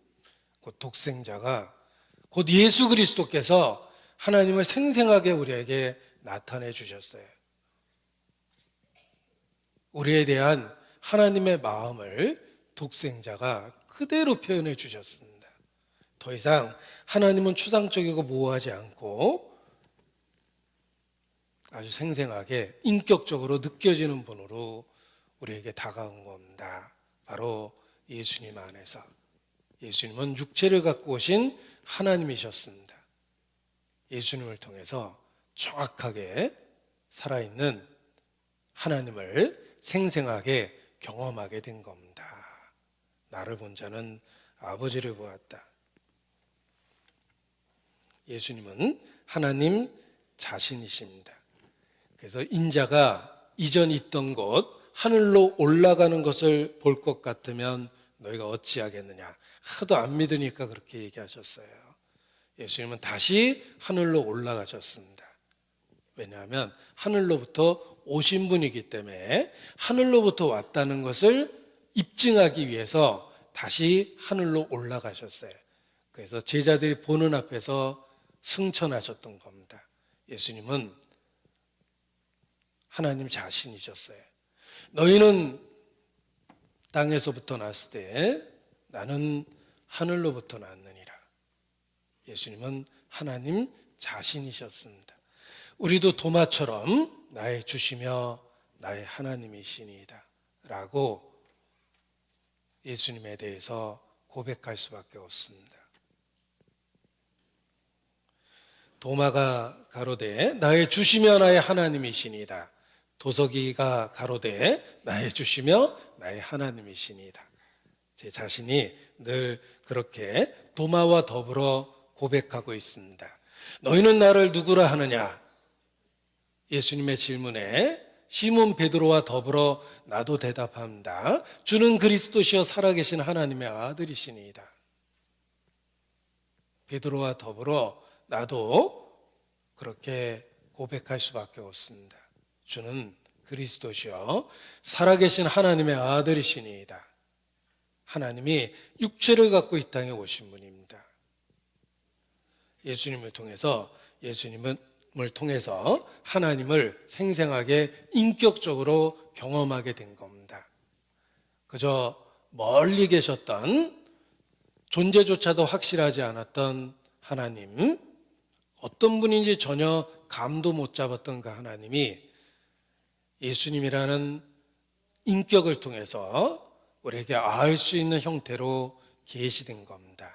곧 독생자가 곧 예수 그리스도께서 하나님을 생생하게 우리에게 나타내 주셨어요. 우리에 대한 하나님의 마음을 독생자가 그대로 표현해 주셨습니다. 더 이상 하나님은 추상적이고 모호하지 않고 아주 생생하게 인격적으로 느껴지는 분으로 우리에게 다가온 겁니다. 바로 예수님 안에서. 예수님은 육체를 갖고 오신 하나님이셨습니다. 예수님을 통해서 정확하게 살아있는 하나님을 생생하게 경험하게 된 겁니다. 나를 본 자는 아버지를 보았다. 예수님은 하나님 자신이십니다. 그래서 인자가 이전 있던 곳 하늘로 올라가는 것을 볼 것 같으면 너희가 어찌하겠느냐. 하도 안 믿으니까 그렇게 얘기하셨어요. 예수님은 다시 하늘로 올라가셨습니다. 왜냐하면 하늘로부터 오신 분이기 때문에 하늘로부터 왔다는 것을 입증하기 위해서 다시 하늘로 올라가셨어요. 그래서 제자들이 보는 앞에서 승천하셨던 겁니다. 예수님은 하나님 자신이셨어요. 너희는 땅에서부터 났을 때 나는 하늘로부터 났느니라. 예수님은 하나님 자신이셨습니다. 우리도 도마처럼 나의 주시며 나의 하나님이시니이다 라고 예수님에 대해서 고백할 수밖에 없습니다. 도마가 가로되 나의 주시며 나의 하나님이시니이다. 도석이가 가로되 나의 주시며 나의 하나님이시니이다. 제 자신이 늘 그렇게 도마와 더불어 고백하고 있습니다. 너희는 나를 누구라 하느냐? 예수님의 질문에 시몬 베드로와 더불어 나도 대답합니다. 주는 그리스도시여 살아계신 하나님의 아들이시니이다. 베드로와 더불어 나도 그렇게 고백할 수밖에 없습니다. 주는 그리스도시여 살아계신 하나님의 아들이시니이다. 하나님이 육체를 갖고 이 땅에 오신 분입니다. 예수님을 통해서 하나님을 생생하게 인격적으로 경험하게 된 겁니다. 그저 멀리 계셨던 존재조차도 확실하지 않았던 하나님, 어떤 분인지 전혀 감도 못 잡았던 그 하나님이 예수님이라는 인격을 통해서 우리에게 알 수 있는 형태로 계시된 겁니다.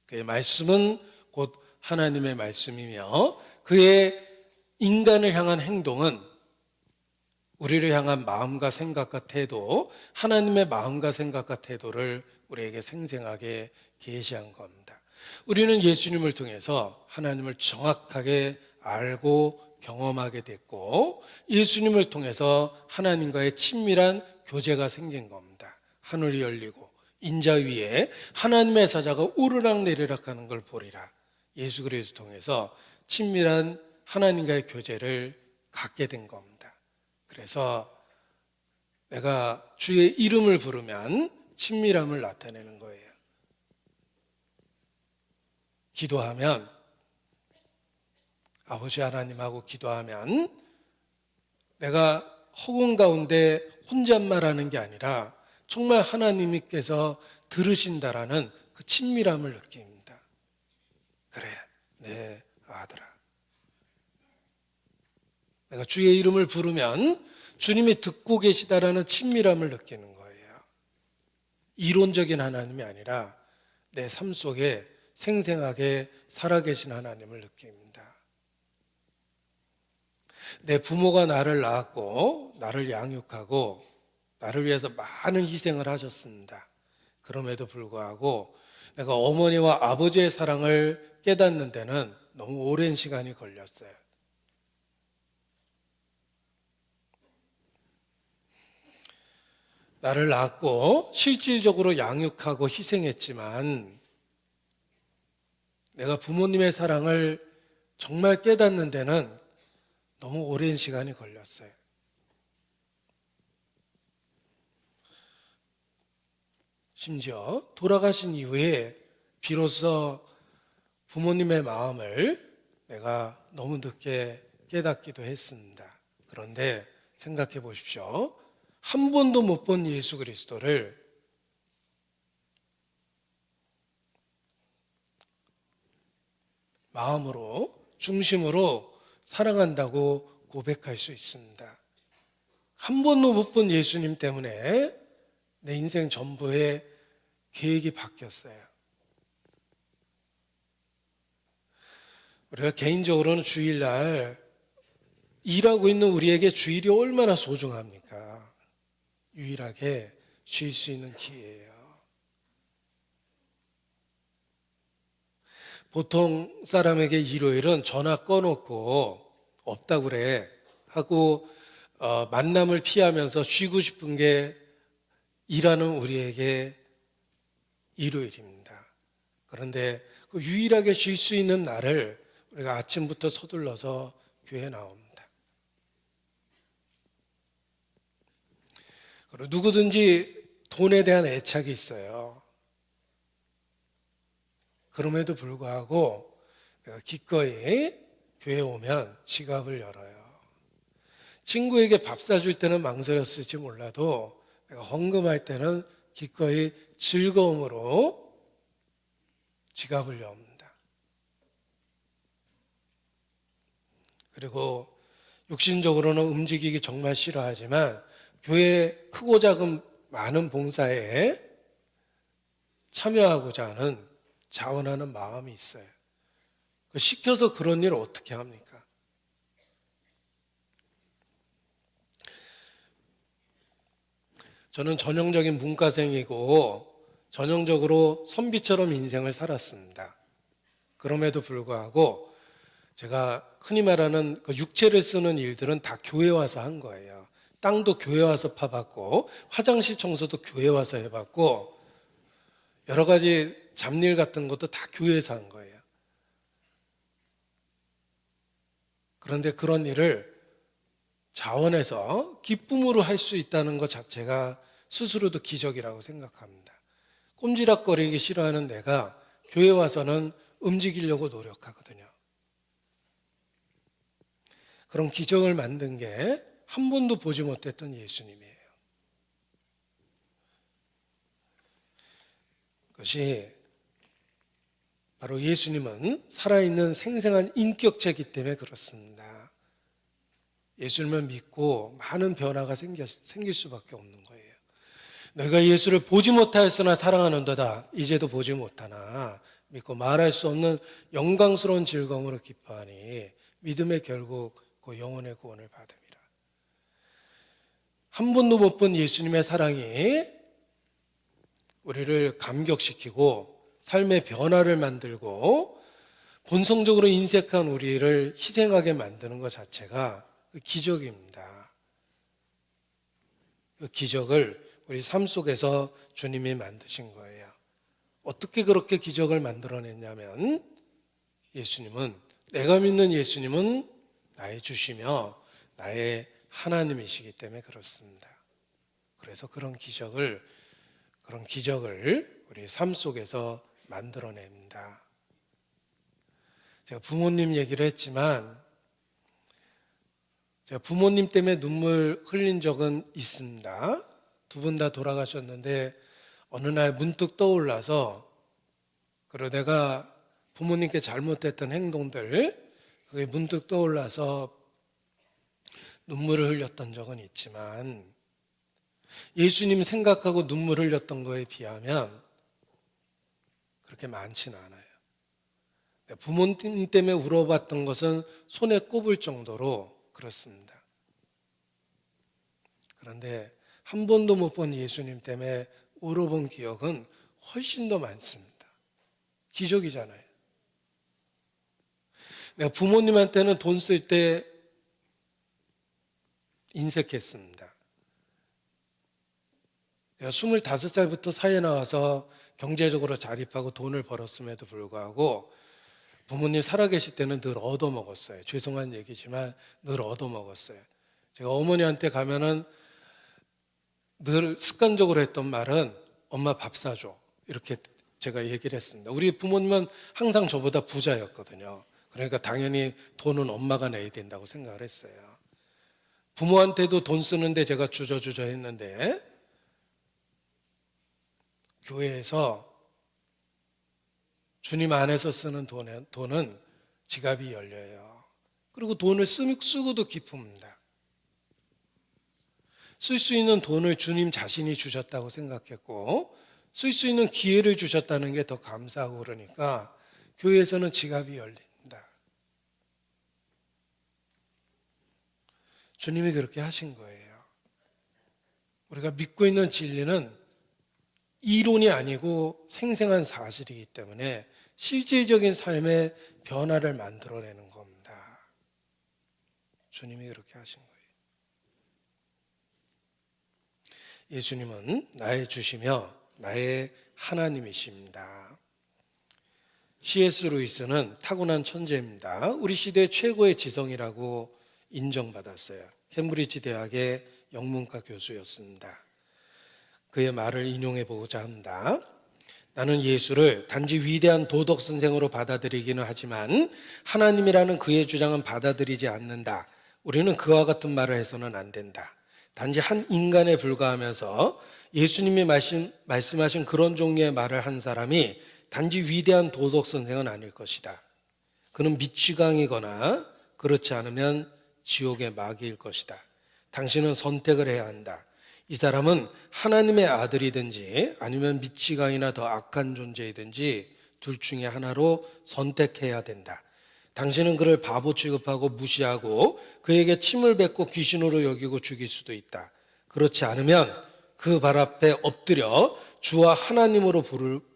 그의 말씀은 곧 하나님의 말씀이며 그의 인간을 향한 행동은 우리를 향한 마음과 생각과 태도, 하나님의 마음과 생각과 태도를 우리에게 생생하게 계시한 겁니다. 우리는 예수님을 통해서 하나님을 정확하게 알고 경험하게 됐고 예수님을 통해서 하나님과의 친밀한 교제가 생긴 겁니다. 하늘이 열리고 인자 위에 하나님의 사자가 오르락내리락 하는 걸 보리라. 예수 그리스도를 통해서 친밀한 하나님과의 교제를 갖게 된 겁니다. 그래서 내가 주의 이름을 부르면 친밀함을 나타내는 거예요. 기도하면 아버지 하나님하고 기도하면 내가 허공 가운데 혼잣말하는 게 아니라 정말 하나님께서 들으신다라는 그 친밀함을 느낍니다. 그래, 내 아들아. 내가 주의 이름을 부르면 주님이 듣고 계시다라는 친밀함을 느끼는 거예요. 이론적인 하나님이 아니라 내 삶 속에 생생하게 살아계신 하나님을 느낍니다. 내 부모가 나를 낳았고 나를 양육하고 나를 위해서 많은 희생을 하셨습니다. 그럼에도 불구하고 내가 어머니와 아버지의 사랑을 깨닫는 데는 너무 오랜 시간이 걸렸어요. 나를 낳았고 실질적으로 양육하고 희생했지만 내가 부모님의 사랑을 정말 깨닫는 데는 너무 오랜 시간이 걸렸어요. 심지어 돌아가신 이후에 비로소 부모님의 마음을 내가 너무 늦게 깨닫기도 했습니다. 그런데 생각해 보십시오. 한 번도 못 본 예수 그리스도를 마음으로, 중심으로 사랑한다고 고백할 수 있습니다. 한 번도 못 본 예수님 때문에 내 인생 전부의 계획이 바뀌었어요. 우리가 개인적으로는 주일날 일하고 있는 우리에게 주일이 얼마나 소중합니까? 유일하게 쉴 수 있는 기회예요. 보통 사람에게 일요일은 전화 꺼놓고 없다 그래 하고 만남을 피하면서 쉬고 싶은 게 일하는 우리에게 일요일입니다. 그런데 그 유일하게 쉴 수 있는 날을 우리가 아침부터 서둘러서 교회에 나옵니다. 그리고 누구든지 돈에 대한 애착이 있어요. 그럼에도 불구하고 기꺼이 교회에 오면 지갑을 열어요. 친구에게 밥 사줄 때는 망설였을지 몰라도 내가 헌금할 때는 기꺼이 즐거움으로 지갑을 엽니다. 그리고 육신적으로는 움직이기 정말 싫어하지만 교회 크고 작은 많은 봉사에 참여하고자 하는 자원하는 마음이 있어요. 시켜서 그런 일을 어떻게 합니까? 저는 전형적인 문과생이고 전형적으로 선비처럼 인생을 살았습니다. 그럼에도 불구하고 제가 흔히 말하는 그 육체를 쓰는 일들은 다 교회 와서 한 거예요. 땅도 교회 와서 파봤고 화장실 청소도 교회 와서 해봤고 여러 가지 잡일 같은 것도 다 교회에서 한 거예요. 그런데 그런 일을 자원해서 기쁨으로 할 수 있다는 것 자체가 스스로도 기적이라고 생각합니다. 꼼지락거리기 싫어하는 내가 교회 와서는 움직이려고 노력하거든요. 그런 기적을 만든 게 한 번도 보지 못했던 예수님이에요. 그것이 바로 예수님은 살아있는 생생한 인격체이기 때문에 그렇습니다. 예수님을 믿고 많은 변화가 생길 수밖에 없는 거예요. 너희가 예수를 보지 못하였으나 사랑하는도다. 이제도 보지 못하나 믿고 말할 수 없는 영광스러운 즐거움으로 기뻐하니 믿음의 결국 그 영혼의 구원을 받음이라. 한 번도 못 본 예수님의 사랑이 우리를 감격시키고 삶의 변화를 만들고 본성적으로 인색한 우리를 희생하게 만드는 것 자체가 기적입니다. 그 기적을 우리 삶 속에서 주님이 만드신 거예요. 어떻게 그렇게 기적을 만들어냈냐면 예수님은, 내가 믿는 예수님은 나의 주시며 나의 하나님이시기 때문에 그렇습니다. 그래서 그런 기적을 우리 삶 속에서 만들어냅니다. 제가 부모님 얘기를 했지만 제가 부모님 때문에 눈물 흘린 적은 있습니다. 두 분 다 돌아가셨는데 어느 날 문득 떠올라서 그리고 내가 부모님께 잘못했던 행동들 그게 문득 떠올라서 눈물을 흘렸던 적은 있지만 예수님 생각하고 눈물 흘렸던 거에 비하면 그렇게 많지는 않아요. 부모님 때문에 울어봤던 것은 손에 꼽을 정도로 그렇습니다. 그런데 한 번도 못 본 예수님 때문에 울어본 기억은 훨씬 더 많습니다. 기적이잖아요. 내가 부모님한테는 돈 쓸 때 인색했습니다. 내가 25살부터 사회에 나와서 경제적으로 자립하고 돈을 벌었음에도 불구하고 부모님 살아계실 때는 늘 얻어먹었어요. 죄송한 얘기지만 늘 얻어먹었어요. 제가 어머니한테 가면은 늘 습관적으로 했던 말은 엄마 밥 사줘 이렇게 제가 얘기를 했습니다. 우리 부모님은 항상 저보다 부자였거든요. 그러니까 당연히 돈은 엄마가 내야 된다고 생각을 했어요. 부모한테도 돈 쓰는데 제가 주저주저 했는데 교회에서 주님 안에서 쓰는 돈은 지갑이 열려요. 그리고 돈을 쓰고도 기쁩니다. 쓸 수 있는 돈을 주님 자신이 주셨다고 생각했고 쓸 수 있는 기회를 주셨다는 게 더 감사하고 그러니까 교회에서는 지갑이 열립니다. 주님이 그렇게 하신 거예요. 우리가 믿고 있는 진리는 이론이 아니고 생생한 사실이기 때문에 실질적인 삶의 변화를 만들어내는 겁니다. 주님이 그렇게 하신 거예요. 예수님은 나의 주시며 나의 하나님이십니다. C.S. 루이스는 타고난 천재입니다. 우리 시대 최고의 지성이라고 인정받았어요. 캠브리지 대학의 영문과 교수였습니다. 그의 말을 인용해 보고자 합니다. 나는 예수를 단지 위대한 도덕 선생으로 받아들이기는 하지만 하나님이라는 그의 주장은 받아들이지 않는다. 우리는 그와 같은 말을 해서는 안 된다. 단지 한 인간에 불과하면서 예수님이 말씀하신 그런 종류의 말을 한 사람이 단지 위대한 도덕 선생은 아닐 것이다. 그는 미취강이거나 그렇지 않으면 지옥의 마귀일 것이다. 당신은 선택을 해야 한다. 이 사람은 하나님의 아들이든지 아니면 미치광이나 더 악한 존재이든지 둘 중에 하나로 선택해야 된다. 당신은 그를 바보 취급하고 무시하고 그에게 침을 뱉고 귀신으로 여기고 죽일 수도 있다. 그렇지 않으면 그 발 앞에 엎드려 주와 하나님으로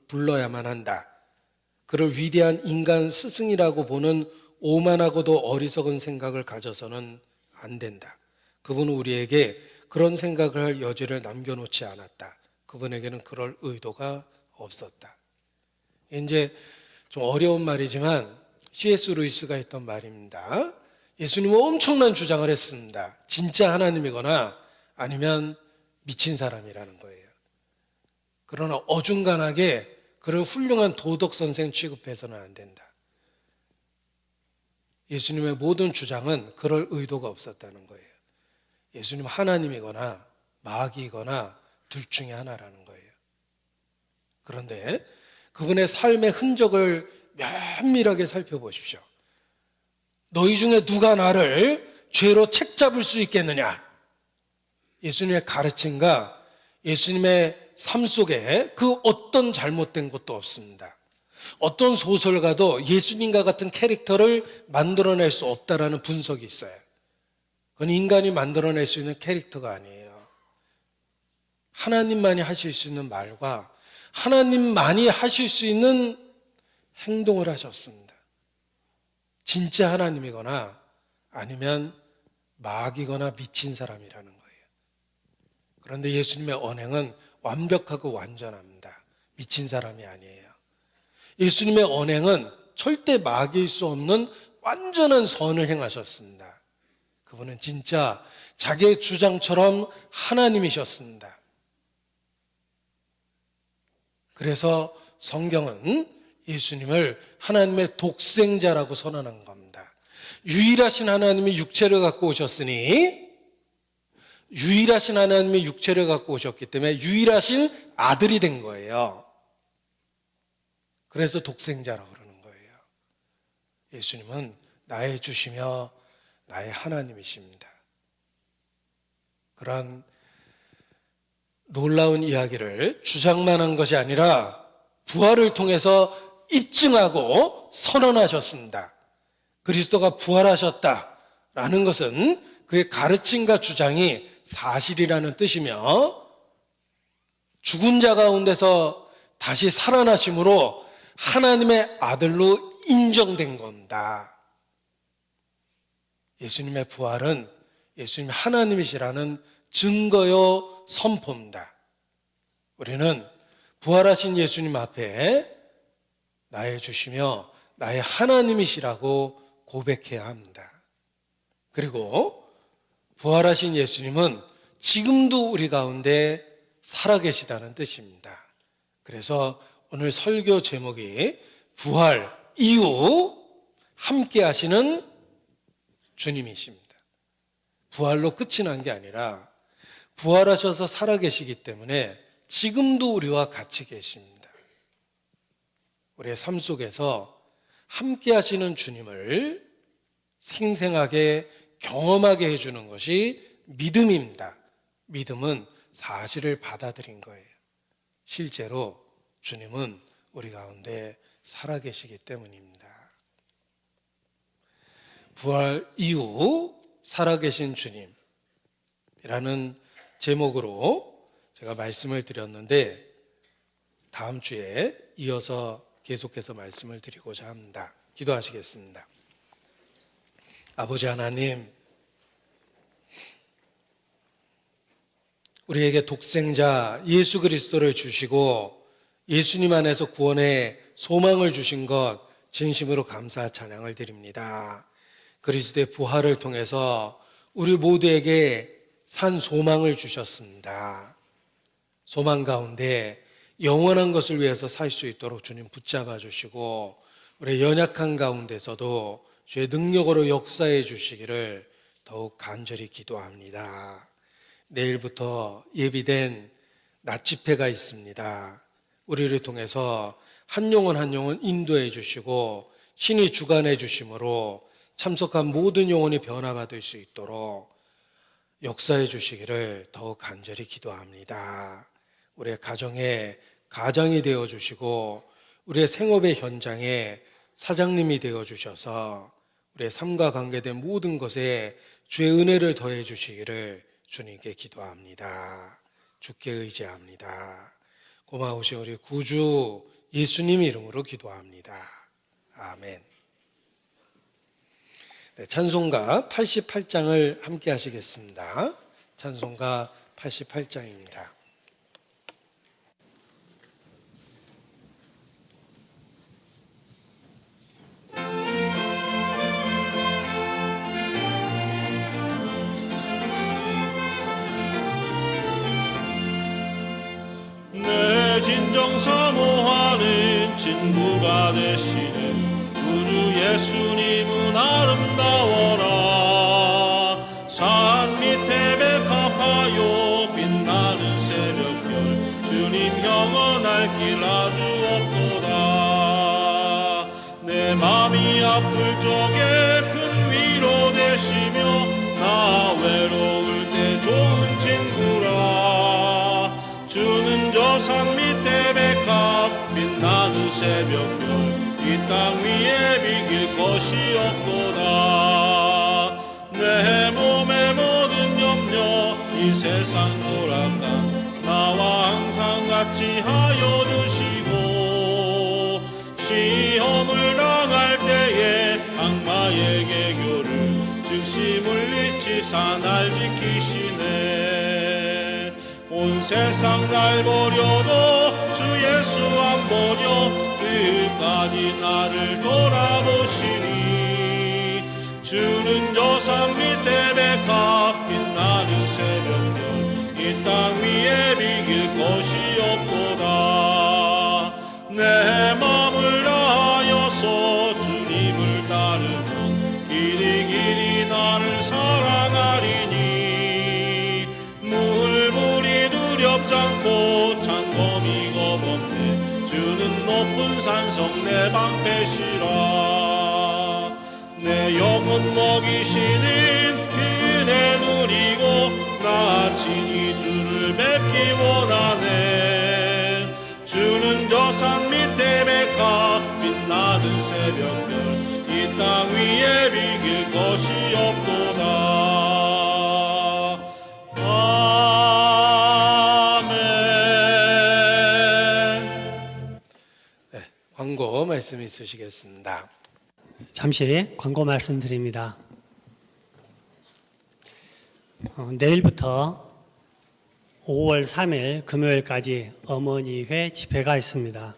불러야만 한다. 그를 위대한 인간 스승이라고 보는 오만하고도 어리석은 생각을 가져서는 안 된다. 그분은 우리에게 그런 생각을 할 여지를 남겨놓지 않았다. 그분에게는 그럴 의도가 없었다. 이제 좀 어려운 말이지만 C.S. 루이스가 했던 말입니다. 예수님은 엄청난 주장을 했습니다. 진짜 하나님이거나 아니면 미친 사람이라는 거예요. 그러나 어중간하게 그를 훌륭한 도덕 선생 취급해서는 안 된다. 예수님의 모든 주장은 그럴 의도가 없었다는 거예요. 예수님 하나님이거나 마귀이거나 둘 중에 하나라는 거예요. 그런데 그분의 삶의 흔적을 면밀하게 살펴보십시오. 너희 중에 누가 나를 죄로 책잡을 수 있겠느냐? 예수님의 가르침과 예수님의 삶 속에 그 어떤 잘못된 것도 없습니다. 어떤 소설가도 예수님과 같은 캐릭터를 만들어낼 수 없다라는 분석이 있어요. 그건 인간이 만들어낼 수 있는 캐릭터가 아니에요. 하나님만이 하실 수 있는 말과 하나님만이 하실 수 있는 행동을 하셨습니다. 진짜 하나님이거나 아니면 마귀거나 미친 사람이라는 거예요. 그런데 예수님의 언행은 완벽하고 완전합니다. 미친 사람이 아니에요. 예수님의 언행은 절대 마귀일 수 없는 완전한 선을 행하셨습니다. 그분은 진짜 자기의 주장처럼 하나님이셨습니다. 그래서 성경은 예수님을 하나님의 독생자라고 선언한 겁니다. 유일하신 하나님이 육체를 갖고 오셨으니 유일하신 하나님이 육체를 갖고 오셨기 때문에 유일하신 아들이 된 거예요. 그래서 독생자라고 그러는 거예요. 예수님은 나의 주시며 나의 하나님이십니다. 그런 놀라운 이야기를 주장만 한 것이 아니라 부활을 통해서 입증하고 선언하셨습니다. 그리스도가 부활하셨다라는 것은 그의 가르침과 주장이 사실이라는 뜻이며 죽은 자 가운데서 다시 살아나심으로 하나님의 아들로 인정된 겁니다. 예수님의 부활은 예수님 하나님이시라는 증거요 선포입니다. 우리는 부활하신 예수님 앞에 나의 주시며 나의 하나님이시라고 고백해야 합니다. 그리고 부활하신 예수님은 지금도 우리 가운데 살아계시다는 뜻입니다. 그래서 오늘 설교 제목이 부활 이후 함께 하시는 주님이십니다. 부활로 끝이 난 게 아니라 부활하셔서 살아계시기 때문에 지금도 우리와 같이 계십니다. 우리의 삶 속에서 함께 하시는 주님을 생생하게 경험하게 해주는 것이 믿음입니다. 믿음은 사실을 받아들인 거예요. 실제로 주님은 우리 가운데 살아계시기 때문입니다. 부활 이후 살아계신 주님이라는 제목으로 제가 말씀을 드렸는데 다음 주에 이어서 계속해서 말씀을 드리고자 합니다. 기도하시겠습니다. 아버지 하나님, 우리에게 독생자 예수 그리스도를 주시고 예수님 안에서 구원의 소망을 주신 것 진심으로 감사 찬양을 드립니다. 그리스도의 부활을 통해서 우리 모두에게 산 소망을 주셨습니다. 소망 가운데 영원한 것을 위해서 살 수 있도록 주님 붙잡아 주시고 우리의 연약한 가운데서도 주의 능력으로 역사해 주시기를 더욱 간절히 기도합니다. 내일부터 예비된 낮 집회가 있습니다. 우리를 통해서 한 영혼 한 영혼 인도해 주시고 신이 주관해 주심으로 참석한 모든 영혼이 변화받을 수 있도록 역사해 주시기를 더욱 간절히 기도합니다. 우리의 가정에 가장이 되어 주시고 우리의 생업의 현장에 사장님이 되어 주셔서 우리의 삶과 관계된 모든 것에 주의 은혜를 더해 주시기를 주님께 기도합니다. 주께 의지합니다. 고마우신 우리 구주 예수님 이름으로 기도합니다. 아멘. 네, 찬송가 88장을 함께 하시겠습니다. 찬송가 88장입니다. 내 진정 사모하는 친구가 되시는 구주 예수님은 아름다워라. 산 밑에 백합하여 빛나는 새벽별 주님 영원할 길 아주 없도다. 내 맘이 아플 적에 큰 위로 되시며 나 외로울 때 좋은 친구라. 주는 저 산 밑에 백합 빛나는 새벽별 이 땅 위에 비길 것이 없도다. 내 몸의 모든 염려 이 세상 오락관 나와 항상 같이 하여 주시고 시험을 당할 때에 악마의 계교를 즉시 물리치사 날 지키시네. 온 세상 날 버려도 주 예수 안 버려 끝까지 나를 돌아보시니. 주는 저 산 밑에 백합 빛나는 새벽별 이 땅 위에 비길 것이 없도다. 내 맘을 다하여서 주님을 따르면 길이 길이 나를 사랑하리니. 물불이 두렵지 않고 창검이 겁없네 주는 높은 산성 내 방패시라. 내 영혼 먹이시는 은혜 누리고 나 친히 주를 뵙기 원하네. 주는 저 산 밑에 백합 빛나는 새벽별 이 땅 위에 비길 것이 없도다. 아멘. 네, 광고 말씀 있으시겠습니다. 잠시 광고 말씀드립니다. 내일부터 5월 3일 금요일까지 어머니회 집회가 있습니다.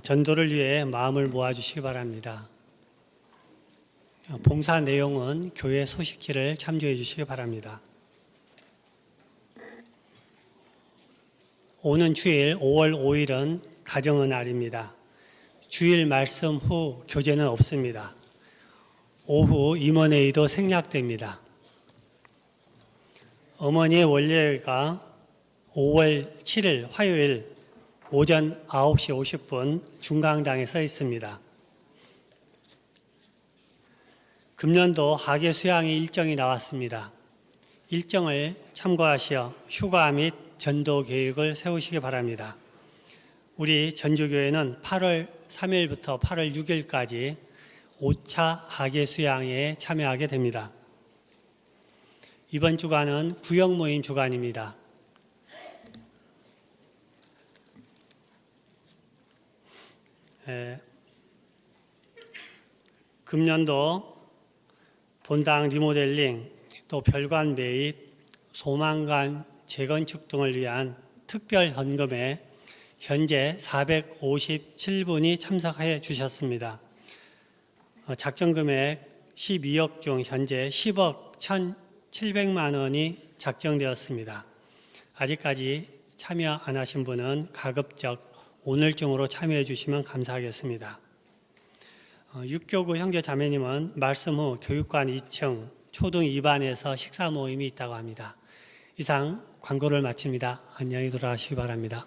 전도를 위해 마음을 모아주시기 바랍니다. 봉사 내용은 교회 소식지를 참조해 주시기 바랍니다. 오는 주일 5월 5일은 가정의 날입니다. 주일 말씀 후 교제는 없습니다. 오후 임원회의도 생략됩니다. 어머니의 원례가 5월 7일 화요일 오전 9시 50분 중강당에 서 있습니다. 금년도 하계 수양의 일정이 나왔습니다. 일정을 참고하시어 휴가 및 전도 계획을 세우시기 바랍니다. 우리 전주교회는 8월 3일부터 8월 6일까지 5차 하계 수양에 참여하게 됩니다. 이번 주간은 구역 모임 주간입니다. 금년도 본당 리모델링, 또 별관 매입, 소망관 재건축 등을 위한 특별 헌금에 현재 457분이 참석해 주셨습니다. 작정 금액 12억 중 현재 10억 1,700만 원이 작정되었습니다. 아직까지 참여 안 하신 분은 가급적 오늘 중으로 참여해 주시면 감사하겠습니다. 육교구 형제 자매님은 말씀 후 교육관 2층 초등 2반에서 식사 모임이 있다고 합니다. 이상 광고를 마칩니다. 안녕히 돌아가시기 바랍니다.